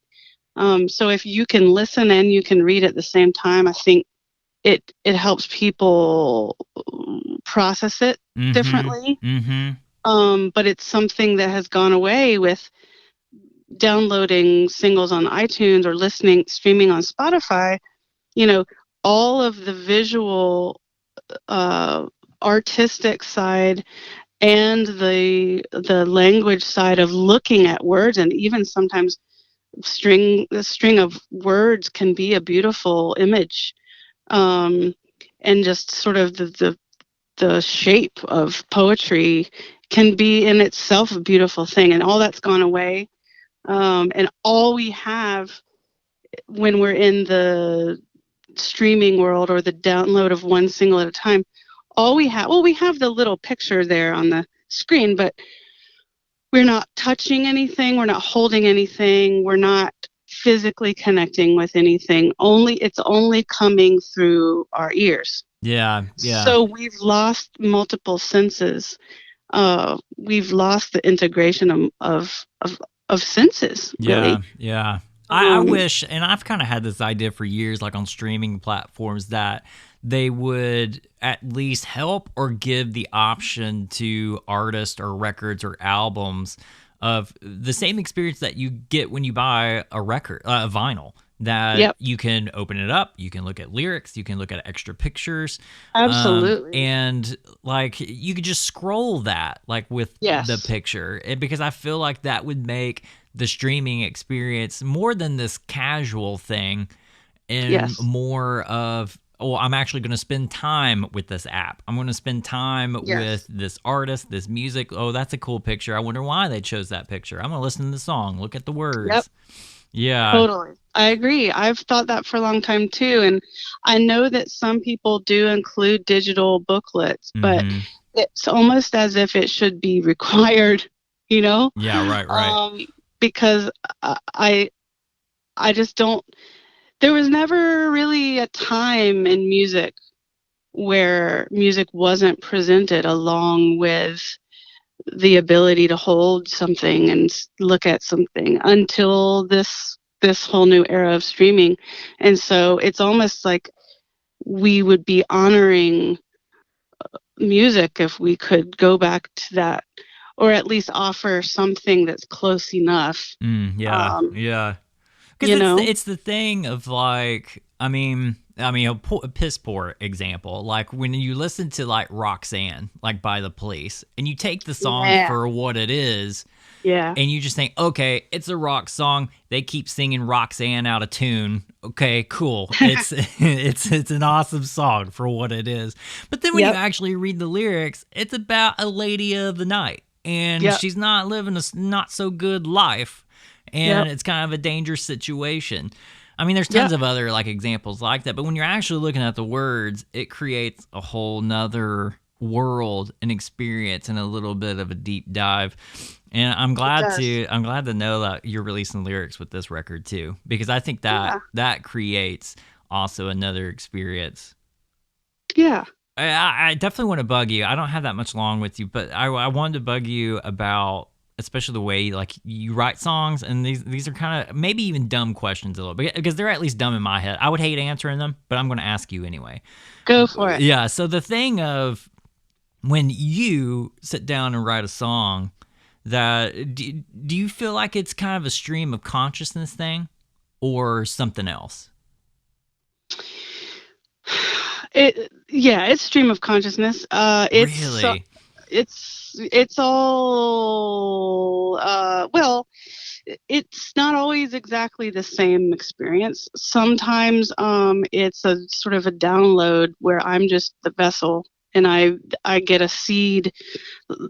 So if you can listen and you can read at the same time, I think it helps people process it differently. But it's something that has gone away with downloading singles on iTunes or streaming on Spotify. All of the visual, artistic side and the language side of looking at words, and even sometimes the string of words can be a beautiful image, and just sort of the shape of poetry can be in itself a beautiful thing, and all that's gone away, and all we have when we're in the streaming world or the download of one single at a time, we have the little picture there on the screen, but we're not touching anything, we're not holding anything, we're not physically connecting with anything. It's only coming through our ears. Yeah. So we've lost multiple senses. We've lost the integration of senses, really. Yeah. I wish, and I've kind of had this idea for years, like on streaming platforms, that they would at least help or give the option to artists or records or albums of the same experience that you get when you buy a record, a vinyl, that you can open it up, you can look at lyrics, you can look at extra pictures. Absolutely. And like, you could just scroll that like with the picture, because I feel like that would make the streaming experience more than this casual thing, and more of oh, I'm actually going to spend time with this app. I'm going to spend time Yes. with this artist, this music. Oh, that's a cool picture. I wonder why they chose that picture. I'm going to listen to the song, look at the words. Yep. Yeah. Totally. I agree. I've thought that for a long time too. And I know that some people do include digital booklets, but Mm-hmm. it's almost as if it should be required, you know? Yeah, right. Because I just don't, there was never really a time in music where music wasn't presented along with the ability to hold something and look at something until this whole new era of streaming. And so it's almost like we would be honoring music if we could go back to that, or at least offer something that's close enough. Yeah. um Yeah. you Because know it's the thing of like, a piss poor example. Like when you listen to like Roxanne, like by the Police, and you take the song yeah for what it is, yeah and you just think, okay, it's a rock song. They keep singing Roxanne out of tune. Okay, cool. It's it's an awesome song for what it is. But then when you Yep. actually read the lyrics, it's about a lady of the night, and Yep. she's not living a not so good life, Yep. and it's kind of a dangerous situation. I mean, there's Yep. tons of other like examples like that, but when you're actually looking at the words, it creates a whole nother world and experience and a little bit of a deep dive. And I'm glad does. to know that you're releasing lyrics with this record too, because I think Yeah. that creates also another experience. Yeah. I definitely want to bug you. I don't have that much long with you, but I wanted to bug you about especially the way like you write songs, and these are kind of maybe even dumb questions a little bit because they're at least dumb in my head. I would hate answering them, but I'm going to ask you anyway. Go for it. Yeah. So the thing of when you sit down and write a song, that do you feel like it's kind of a stream of consciousness thing or something else? It's stream of consciousness. Really? It's all well, it's not always exactly the same experience. Sometimes it's a sort of a download where I'm just the vessel and I get a seed.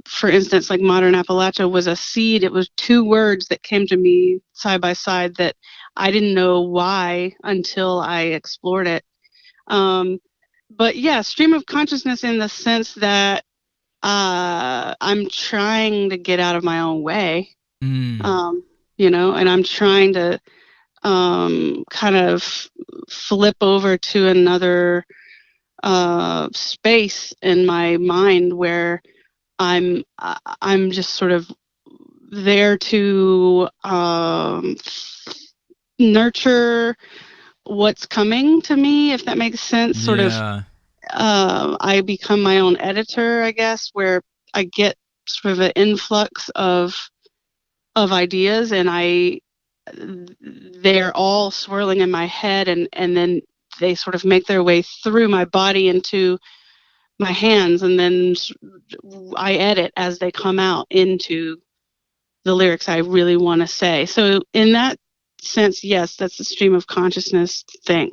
For instance, like Modern Appalachia was a seed. It was two words that came to me side by side that I didn't know why until I explored it. But yeah, stream of consciousness in the sense that I'm trying to get out of my own way, and I'm trying to kind of flip over to another space in my mind where I'm just sort of there to nurture what's coming to me, if that makes sense. Sort of, Yeah. I become my own editor, I guess, where I get sort of an influx of ideas, and they're all swirling in my head, and then they sort of make their way through my body into my hands, and then I edit as they come out into the lyrics I really want to say. So in that sense, yes, that's a stream of consciousness thing,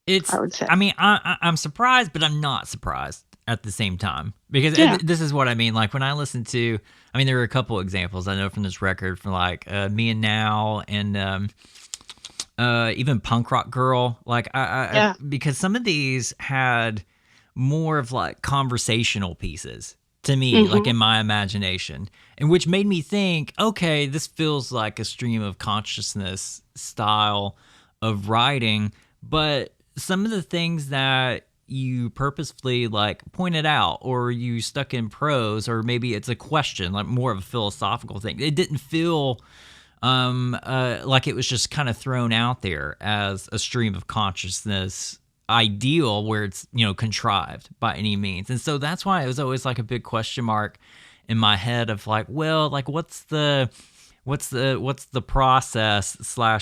I would say. I mean, I'm surprised, but I'm not surprised at the same time because Yeah. this is what I mean. Like when I listen to, I mean, there are a couple examples I know from this record from like Me and Now and even Punk Rock Girl. Like Yeah. because some of these had more of like conversational pieces to me, like in my imagination, and which made me think, okay, this feels like a stream of consciousness style of writing, but some of the things that you purposefully like pointed out or you stuck in prose, or maybe it's a question, like more of a philosophical thing. It didn't feel like it was just kind of thrown out there as a stream of consciousness ideal where it's, contrived by any means. And so that's why it was always like a big question mark in my head of like, well, like what's the process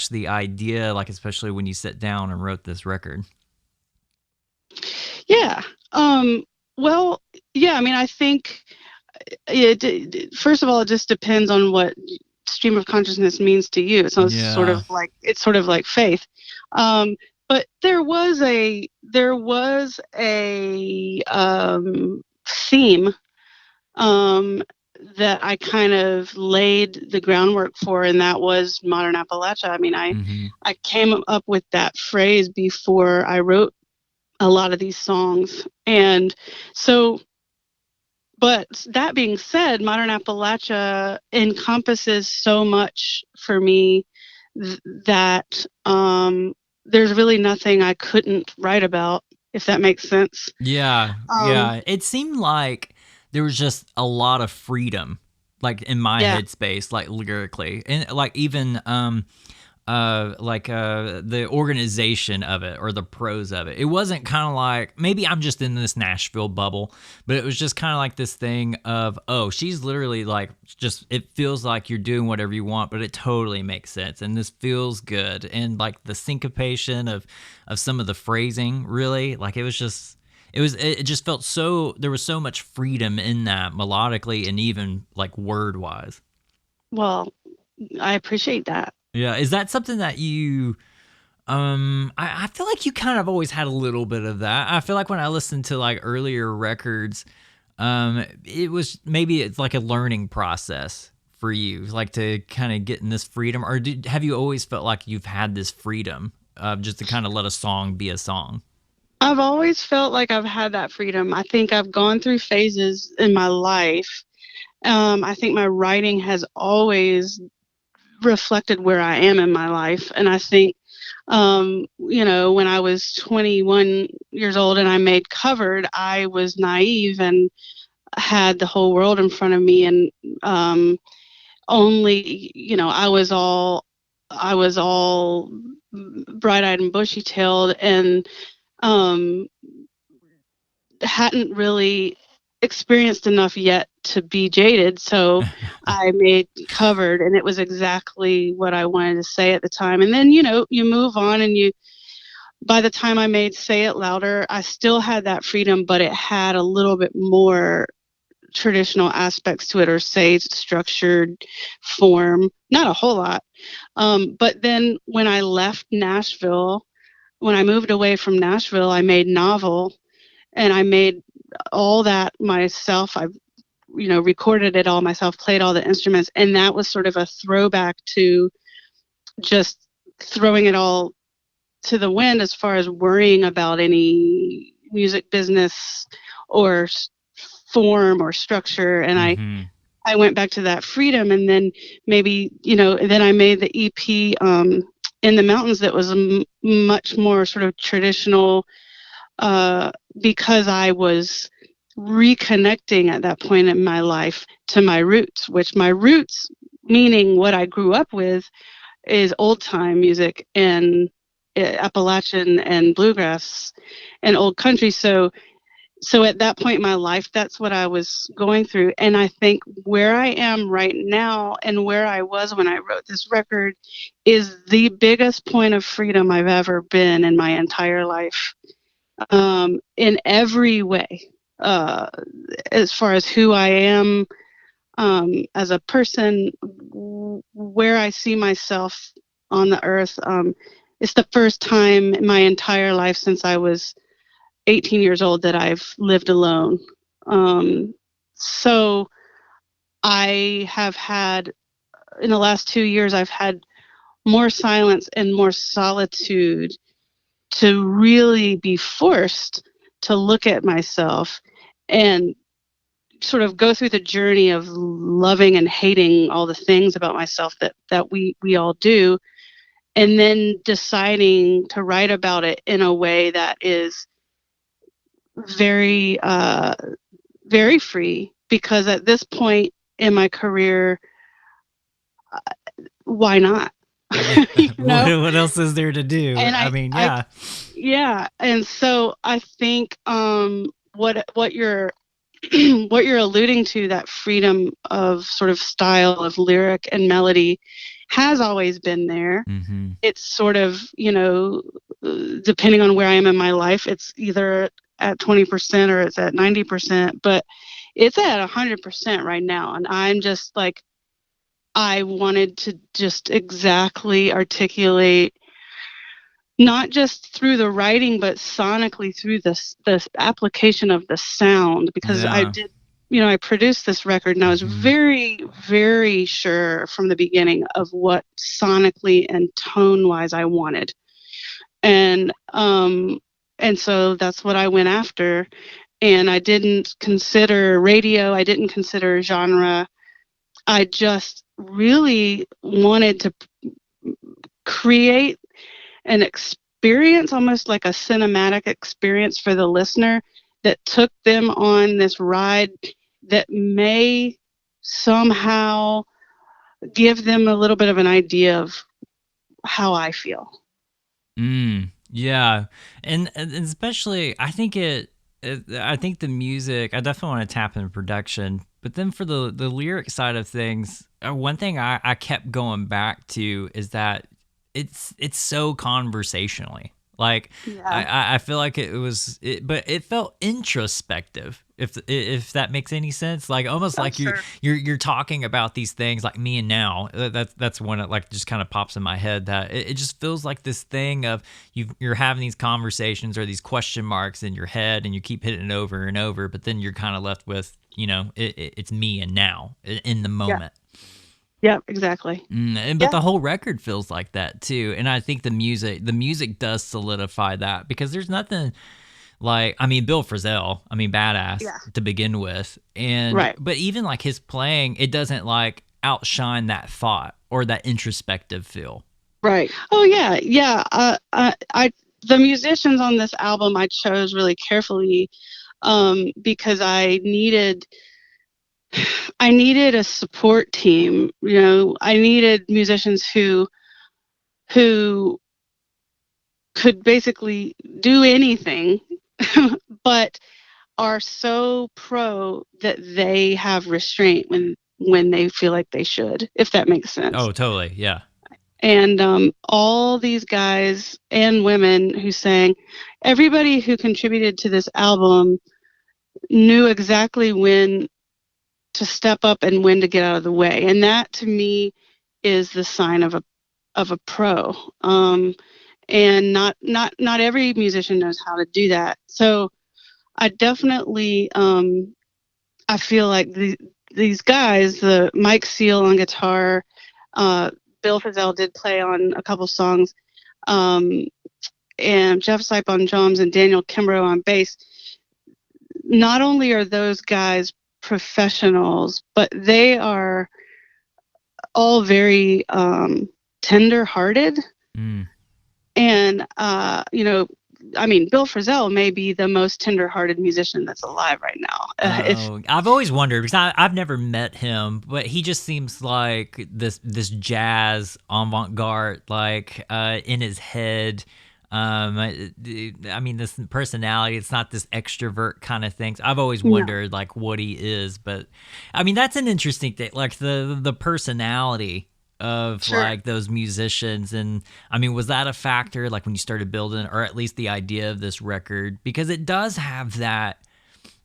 / the idea, like especially when you sit down and wrote this record. Yeah. Well, yeah, I mean, I think first of all, it just depends on what stream of consciousness means to you. So it's sort of like faith. but there was a theme um, that I kind of laid the groundwork for, and that was modern Appalachia. I mean, Mm-hmm. I came up with that phrase before I wrote a lot of these songs, and so. But that being said, modern Appalachia encompasses so much for me that there's really nothing I couldn't write about, if that makes sense. Yeah, Um, yeah. It seemed like there was just a lot of freedom, like in my yeah, headspace, like lyrically, and like even the organization of it or the prose of it. It wasn't kind of like, maybe I'm just in this Nashville bubble, but it was just kind of like this thing of, oh, she's literally like, just, it feels like you're doing whatever you want, but it totally makes sense, and this feels good, and like the syncopation of some of the phrasing, really, like it just felt so, there was so much freedom in that melodically and even like word wise. well, I appreciate that. Yeah, is that something that you I feel like you kind of always had a little bit of that. I feel like when I listened to like earlier records, it was, maybe it's like a learning process for you, like to kind of get in this freedom, or have you always felt like you've had this freedom just to kind of let a song be a song? I've always felt like I've had that freedom. I think I've gone through phases in my life. I think my writing has always reflected where I am in my life. And I think, when I was 21 years old and I made Covered, I was naive and had the whole world in front of me. And only, I was all bright eyed and bushy tailed and um, hadn't really experienced enough yet to be jaded. So I made Covered, and it was exactly what I wanted to say at the time. And then, you move on, and by the time I made Say It Louder, I still had that freedom, but it had a little bit more traditional aspects to it, or say structured form, not a whole lot. But then when I left Nashville, when I moved away from Nashville, I made Novel, and I made all that myself. I recorded it all myself, played all the instruments, and that was sort of a throwback to just throwing it all to the wind as far as worrying about any music business or form or structure. And Mm-hmm. I went back to that freedom, and then maybe then I made the EP in the mountains that was much more sort of traditional, because I was reconnecting at that point in my life to my roots, which my roots, meaning what I grew up with, is old time music and Appalachian and bluegrass and old country. So at that point in my life, that's what I was going through. And I think where I am right now and where I was when I wrote this record is the biggest point of freedom I've ever been in my entire life, in every way, uh, as far as who I am, as a person, where I see myself on the earth. It's the first time in my entire life since I was 18 years old that I've lived alone. So I have had, in the last 2 years, I've had more silence and more solitude to really be forced to look at myself and sort of go through the journey of loving and hating all the things about myself that we all do, and then deciding to write about it in a way that is very very free, because at this point in my career, why not? Yeah. you what know what else is there to do? and I I mean, I yeah. yeah, and so I think what you're what you're alluding to, that freedom of sort of style of lyric and melody, has always been there. Mm-hmm. It's sort of, depending on where I am in my life, it's either at 20% or it's at 90%, but it's at 100% right now. And I'm just like, I wanted to just exactly articulate not just through the writing, but sonically through the application of the sound. Because I Yeah. did, I produced this record, and I was very, very sure from the beginning of what sonically and tone wise I wanted. And so that's what I went after. And I didn't consider radio. I didn't consider genre. I just really wanted to create an experience, almost like a cinematic experience for the listener, that took them on this ride that may somehow give them a little bit of an idea of how I feel. Yeah, and especially I think I think the music. I definitely want to tap into production, but then for the lyric side of things, one thing I kept going back to is that it's so conversationally. Like I feel like but it felt introspective. If that makes any sense, like almost like sure. you're talking about these things like me and now. That's one that like just kind of pops in my head, that it just feels like this thing of you're having these conversations or these question marks in your head, and you keep hitting it over and over, but then you're kind of left with it's me and now in the moment. Yep, exactly. But the whole record feels like that too, and I think the music does solidify that, because there's nothing like, I mean, Bill Frisell, badass to begin with, and but even like his playing, it doesn't like outshine that thought or that introspective feel. Right. Oh yeah, yeah. The musicians on this album I chose really carefully, because I needed a support team. I needed musicians who could basically do anything, but are so pro that they have restraint when they feel like they should, if that makes sense. Oh, totally. Yeah. And all these guys and women who sang, everybody who contributed to this album knew exactly when to step up and when to get out of the way. And that to me is the sign of a pro. And not every musician knows how to do that. So I definitely I feel like these guys, the Mike Seal on guitar, Bill Frisell did play on a couple songs, and Jeff Sipe on drums and Daniel Kimbrough on bass. Not only are those guys professionals, but they are all very tender-hearted. And Bill Frisell may be the most tender-hearted musician that's alive right now. I've always wondered, because I've never met him, but he just seems like this jazz avant-garde, like in his head. This personality, it's not this extrovert kind of thing. So I've always wondered like what he is, but that's an interesting thing, like the personality of like those musicians. And was that a factor, like when you started building, or at least the idea of this record, because it does have that,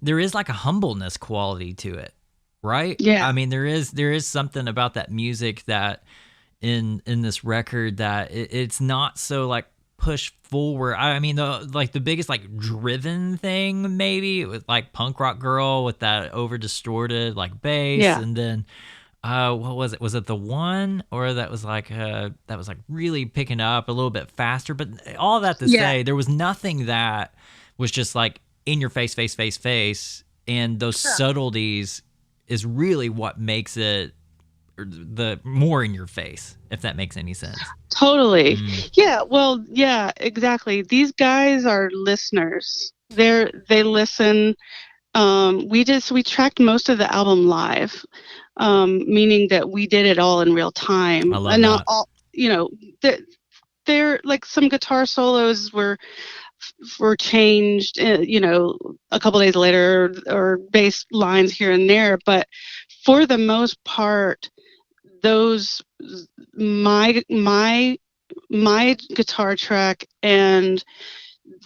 there is like a humbleness quality to it, right? There is something about that music that in this record that it's not so like push forward. The biggest like driven thing maybe with like Punk Rock Girl with that over distorted like bass, and then what was it? Was it the one, or that was like really picking up a little bit faster? But all that to say, there was nothing that was just like in your face, and those subtleties is really what makes it the more in your face, if that makes any sense. Totally. Yeah, well, yeah, exactly. These guys are listeners. They listen. We tracked most of the album live, meaning that we did it all in real time. I love that. All, they're like some guitar solos were changed, a couple days later, or bass lines here and there, but for the most part, those my guitar track and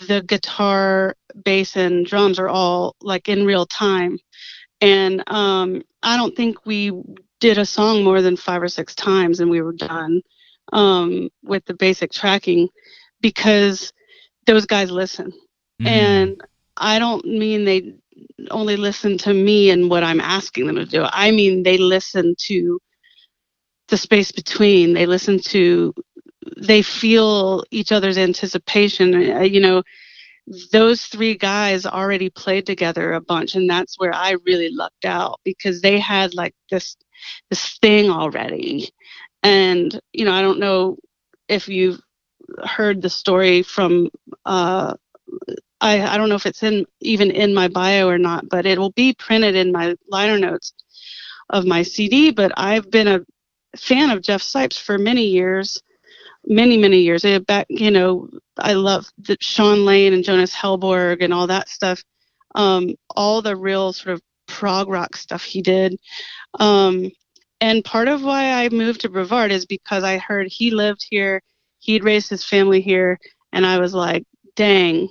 the guitar, bass, and drums are all like in real time. And I don't think we did a song more than 5 or 6 times and we were done with the basic tracking. because those guys listen. Mm. And I don't mean they only listen to me and what I'm asking them to do. I mean, they listen to the space between. They feel each other's anticipation. Those three guys already played together a bunch, and that's where I really lucked out, because they had like this thing already. And I don't know if you've heard the story from I don't know if it's even in my bio or not, but it will be printed in my liner notes of my CD. But I've been a fan of Jeff Sipes for many years, many years. I love Sean Lane and Jonas Hellborg and all that stuff. All the real sort of prog rock stuff he did. And part of why I moved to Brevard is because I heard he lived here, he'd raised his family here, and I was like, dang,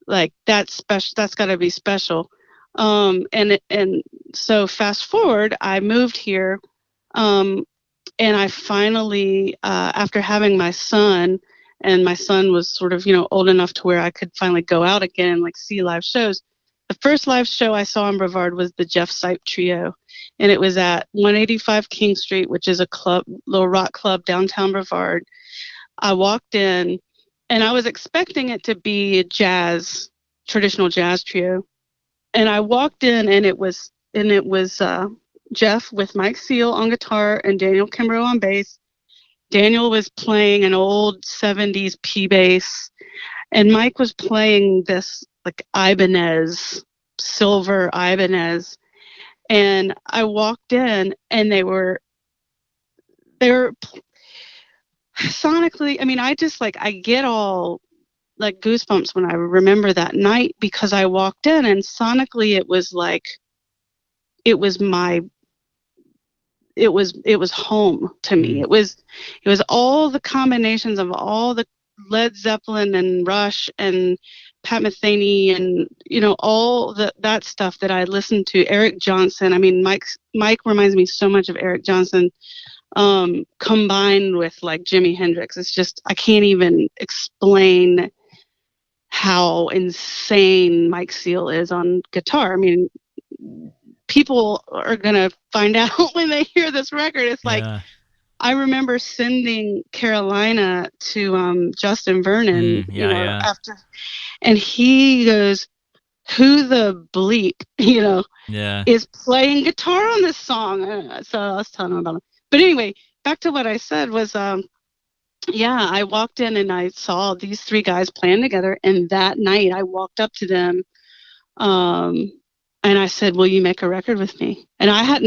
like that's special. That's got to be special. And so fast forward, I moved here, and I finally, after having my son, and my son was sort of old enough to where I could finally go out again and like see live shows. The first live show I saw in Brevard was the Jeff Sipe Trio, and it was at 185 King Street, which is a club, little rock club downtown Brevard. I walked in, and I was expecting it to be a traditional jazz trio. And I walked in, and it was Jeff with Mike Seal on guitar and Daniel Kimbrough on bass. Daniel was playing an old 70s P bass, and Mike was playing this like Ibanez, silver Ibanez. And I walked in, and they were sonically, I mean, I get all like goosebumps when I remember that night, because I walked in and sonically it was home to me. It was all the combinations of all the Led Zeppelin and Rush and Pat Metheny and all that stuff that I listened to. Eric Johnson. I mean, Mike reminds me so much of Eric Johnson, combined with like Jimi Hendrix. It's just, I can't even explain how insane Mike Seal is on guitar. I mean, people are going to find out when they hear this record. It's like, I remember sending Carolina to Justin Vernon, after, and he goes, who the bleep, is playing guitar on this song? So I was telling him about it. But anyway, back to what I said was, I walked in and I saw these three guys playing together. And that night I walked up to them, and I said, will you make a record with me? And I had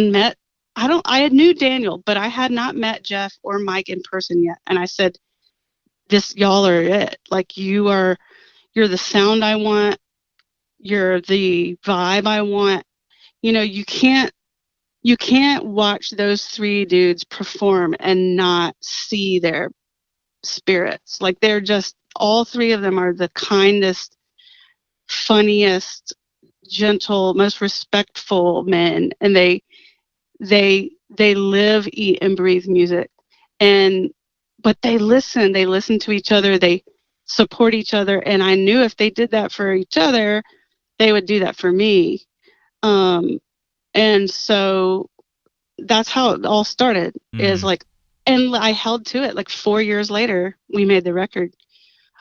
knew Daniel, but I had not met Jeff or Mike in person yet. And I said, y'all are it. Like you're the sound I want. You're the vibe I want. You can't watch those three dudes perform and not see their spirits. Like they're just, all three of them are the kindest, funniest, gentle, most respectful men. And they live, eat, and breathe music. But they listen to each other. They support each other. And I knew if they did that for each other, they would do that for me. And so that's how it all started, is like, and I held to it. Like 4 years later, we made the record.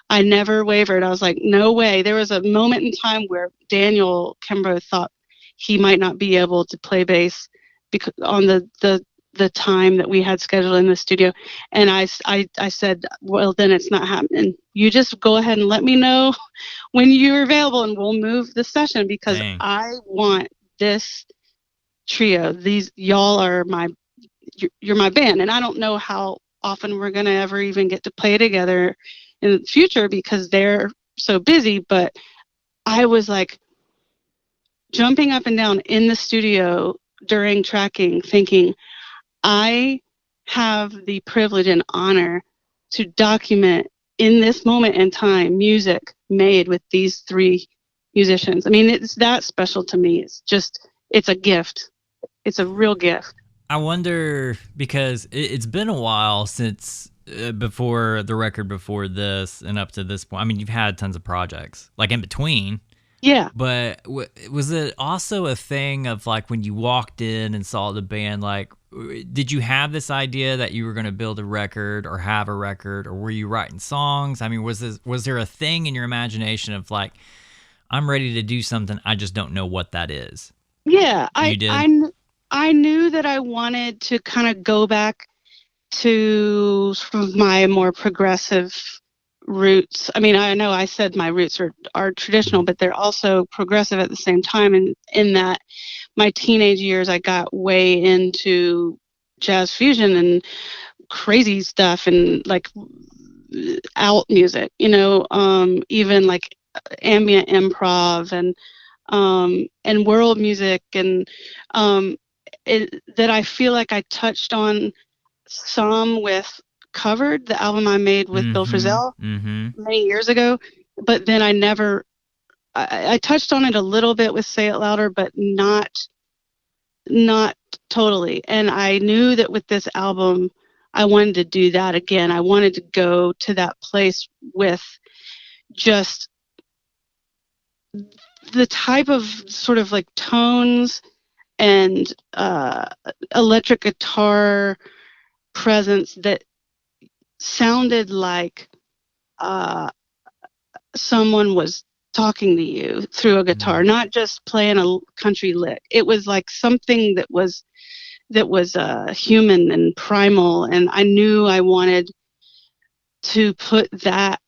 I never wavered. I was like, no way. There was a moment in time where Daniel Kimbrough thought he might not be able to play bass because on the time that we had scheduled in the studio. And I said, well, then it's not happening. You just go ahead and let me know when you're available and we'll move the session, because I want this trio. Y'all are you're my band. And I don't know how often we're going to ever even get to play together in the future because they're so busy. But I was like jumping up and down in the studio during tracking, thinking, I have the privilege and honor to document in this moment in time music made with these three musicians. I mean, it's that special to me. It's a gift. It's a real gift. I wonder, because it's been a while since before the record before this and up to this point? I mean, you've had tons of projects like in between, Yeah. but was it also a thing of like when you walked in and saw the band, like, did you have this idea that you were going to build a record or have a record, or were you writing songs? I mean, was there a thing in your imagination of like, I'm ready to do something, I just don't know what that is? Yeah. You did? I knew that I wanted to kind of go back to sort of my more progressive roots. I mean, I know I said my roots are traditional, but they're also progressive at the same time. And in that, my teenage years, I got way into jazz fusion and crazy stuff and like alt music, even like ambient improv and world music um, that I feel like I touched on some with Covered, the album I made with Bill Mm-hmm. Frisell Mm-hmm. many years ago, but then I touched on it a little bit with Say It Louder, but not totally. And I knew that with this album, I wanted to do that again. I wanted to go to that place with just the type of sort of like tones and electric guitar presence that sounded like someone was talking to you through a guitar, not just playing a country lick. It was like something that was human and primal, and I knew I wanted to put that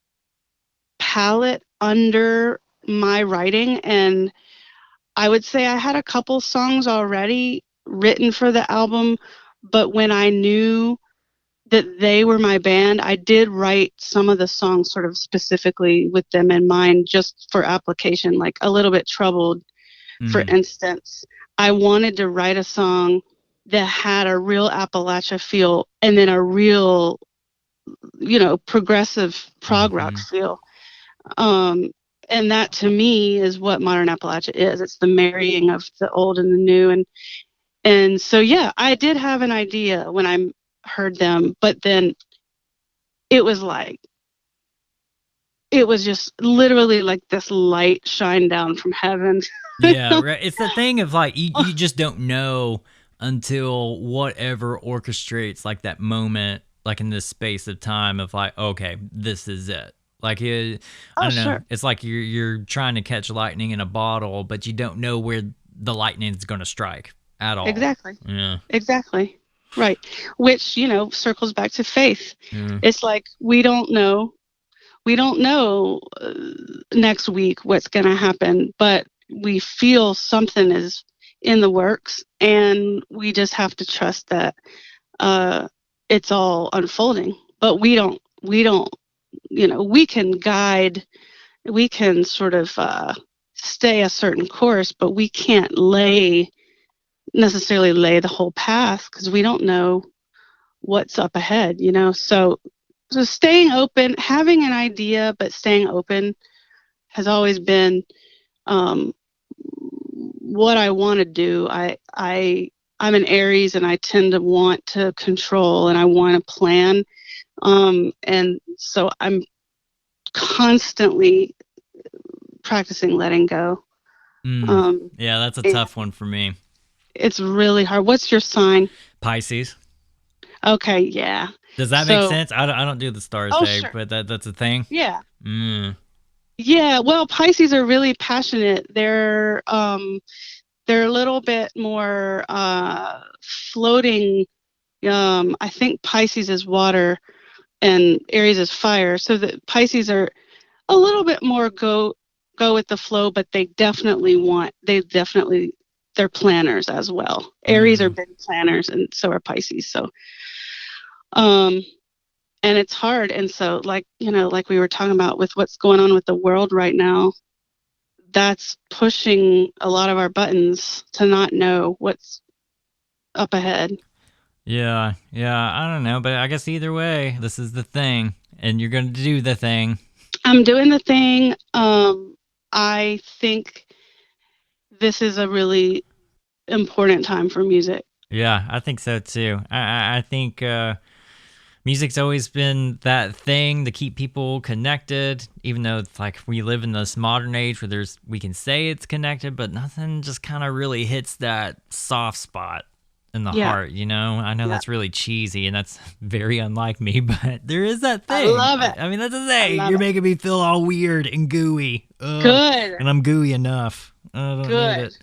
palette under my writing. And I would say I had a couple songs already written for the album, but when I knew that they were my band, I did write some of the songs sort of specifically with them in mind, just for application, like A Little Bit Troubled, for Mm-hmm. instance. I wanted to write a song that had a real Appalachia feel and then a real, progressive prog rock feel. Um, and that to me is what modern Appalachia is. It's the marrying of the old and the new. And so, yeah, I did have an idea when I heard them, but then it was like, it was just literally like this light shine down from heaven. Yeah, right. It's the thing of like you just don't know until whatever orchestrates like that moment, like in this space of time of like, okay, this is it. Like I Oh, don't know. sure. It's like you're trying to catch lightning in a bottle, but you don't know where the lightning is going to strike at all. Exactly. Yeah. Exactly. Right. Which, circles back to faith. Yeah. It's like we don't know next week what's going to happen, but we feel something is in the works, and we just have to trust that it's all unfolding. But we don't, we can guide, we can sort of stay a certain course, but we can't necessarily lay the whole path because we don't know what's up ahead, so staying open, having an idea, but staying open has always been what I want to do. I'm an Aries, and I tend to want to control, and I want to plan. And so I'm constantly practicing letting go. Yeah, that's a And tough one for me. it's really hard. What's your sign? Pisces. Okay, yeah. Does that make So, sense? I don't do the stars oh, thing, sure. but that's a thing. Yeah. Mm. Yeah, well, Pisces are really passionate. They're a little bit more floating. I think Pisces is water and Aries is fire. So the Pisces are a little bit more go with the flow, but they're planners as well. Aries are big planners, and so are Pisces. So and it's hard. And so like we were talking about with what's going on with the world right now, that's pushing a lot of our buttons to not know what's up ahead. Yeah, I don't know, but I guess either way, this is the thing, and you're going to do the thing. I'm doing the thing. I think this is a really important time for music. Yeah, I think so too. I think Music's always been that thing to keep people connected, even though it's like we live in this modern age where we can say it's connected, but nothing just kind of really hits that soft spot in the heart, you know? I know that's really cheesy and that's very unlike me, but there is that thing. I love it. I mean, that's the thing. You're making me feel all weird and gooey. Ugh. Good. And I'm gooey enough. I don't need Good. it.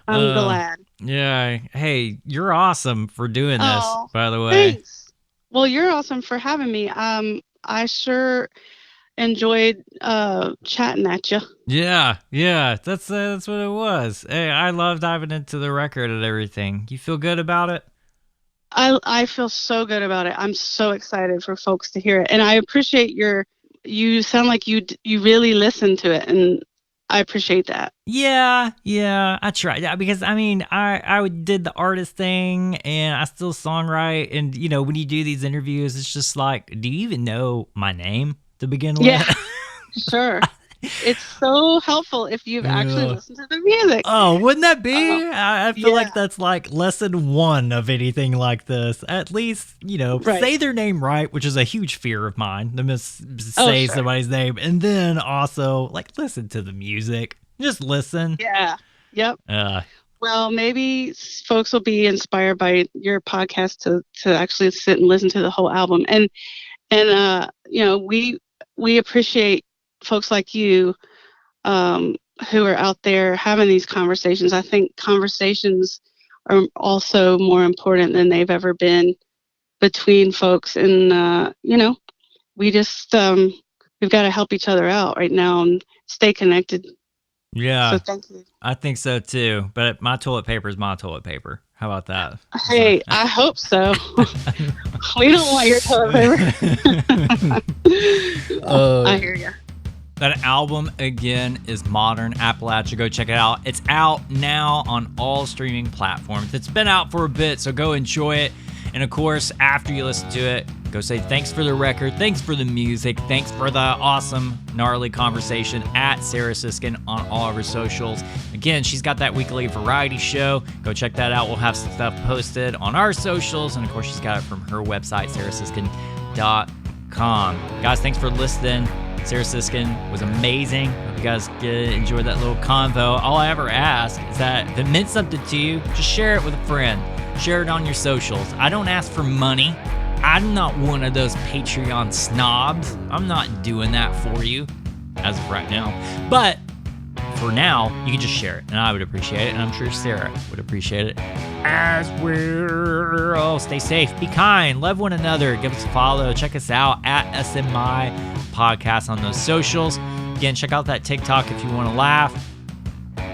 I'm glad. Yeah. Hey, you're awesome for doing this, by the way. Thanks. Well, you're awesome for having me. I sure enjoyed chatting at you. Yeah, that's what it was. Hey, I love diving into the record and everything. You feel good about it? I feel so good about it. I'm so excited for folks to hear it, and I appreciate you sound like you really listen to it, and I appreciate that. Yeah, I tried. Yeah, because I mean, I did the artist thing, and I still songwrite. And you know, when you do these interviews, it's just like, do you even know my name to begin with? Yeah, sure. It's so helpful if you've actually listened to the music. Oh, wouldn't that be? I feel like that's like lesson 1 of anything like this. At least, you know, say their name right, which is a huge fear of mine, to say somebody's name. And then also, like, listen to the music. Just listen. Yeah. Yep. Well, maybe folks will be inspired by your podcast to actually sit and listen to the whole album. And you know, we appreciate folks like you who are out there having these conversations. I think conversations are also more important than they've ever been between folks. And, you know, we just, we've got to help each other out right now and stay connected. Yeah. So thank you. I think so too. But my toilet paper is my toilet paper. How about that? Hey, I hope so. We don't want your toilet paper. I hear you. That album, again, is Modern Appalachia. Go check it out. It's out now on all streaming platforms. It's been out for a bit, so go enjoy it. And of course, after you listen to it, go say thanks for the record, thanks for the music, thanks for the awesome, gnarly conversation at Sarah Siskind on all of her socials. Again, she's got that weekly variety show. Go check that out. We'll have some stuff posted on our socials. And of course, she's got it from her website, sarahsiskind.com. Guys, thanks for listening. Sarah Siskind was amazing. Hope you guys enjoyed that little convo. All I ever ask is that if it meant something to you, just share it with a friend. Share it on your socials. I don't ask for money. I'm not one of those Patreon snobs. I'm not doing that for you as of right now. But for now, you can just share it, and I would appreciate it, and I'm sure Sarah would appreciate it as well. Stay safe. Be kind. Love one another. Give us a follow. Check us out at SMI Podcast on those socials. Again, check out that TikTok if you want to laugh.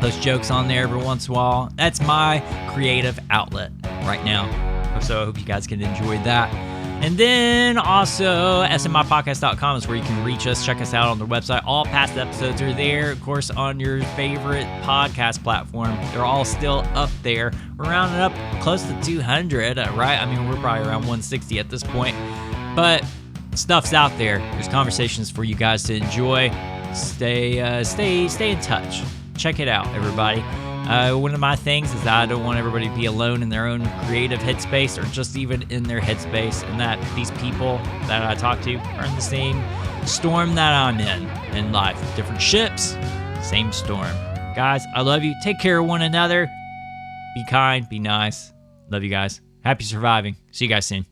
Post jokes on there every once in a while. That's my creative outlet right now. So I hope you guys can enjoy that. And then also, smipodcast.com is where you can reach us. Check us out on the website. All past episodes are there, of course, on your favorite podcast platform. They're all still up there. We're rounding up close to 200, right? I mean, we're probably around 160 at this point. But stuff's out there. There's conversations for you guys to enjoy. Stay in touch. Check it out, everybody. One of my things is that I don't want everybody to be alone in their own creative headspace or just even in their headspace, and that these people that I talk to are in the same storm that I'm in life. Different ships, same storm. Guys, I love you. Take care of one another. Be kind, be nice. Love you guys. Happy surviving. See you guys soon.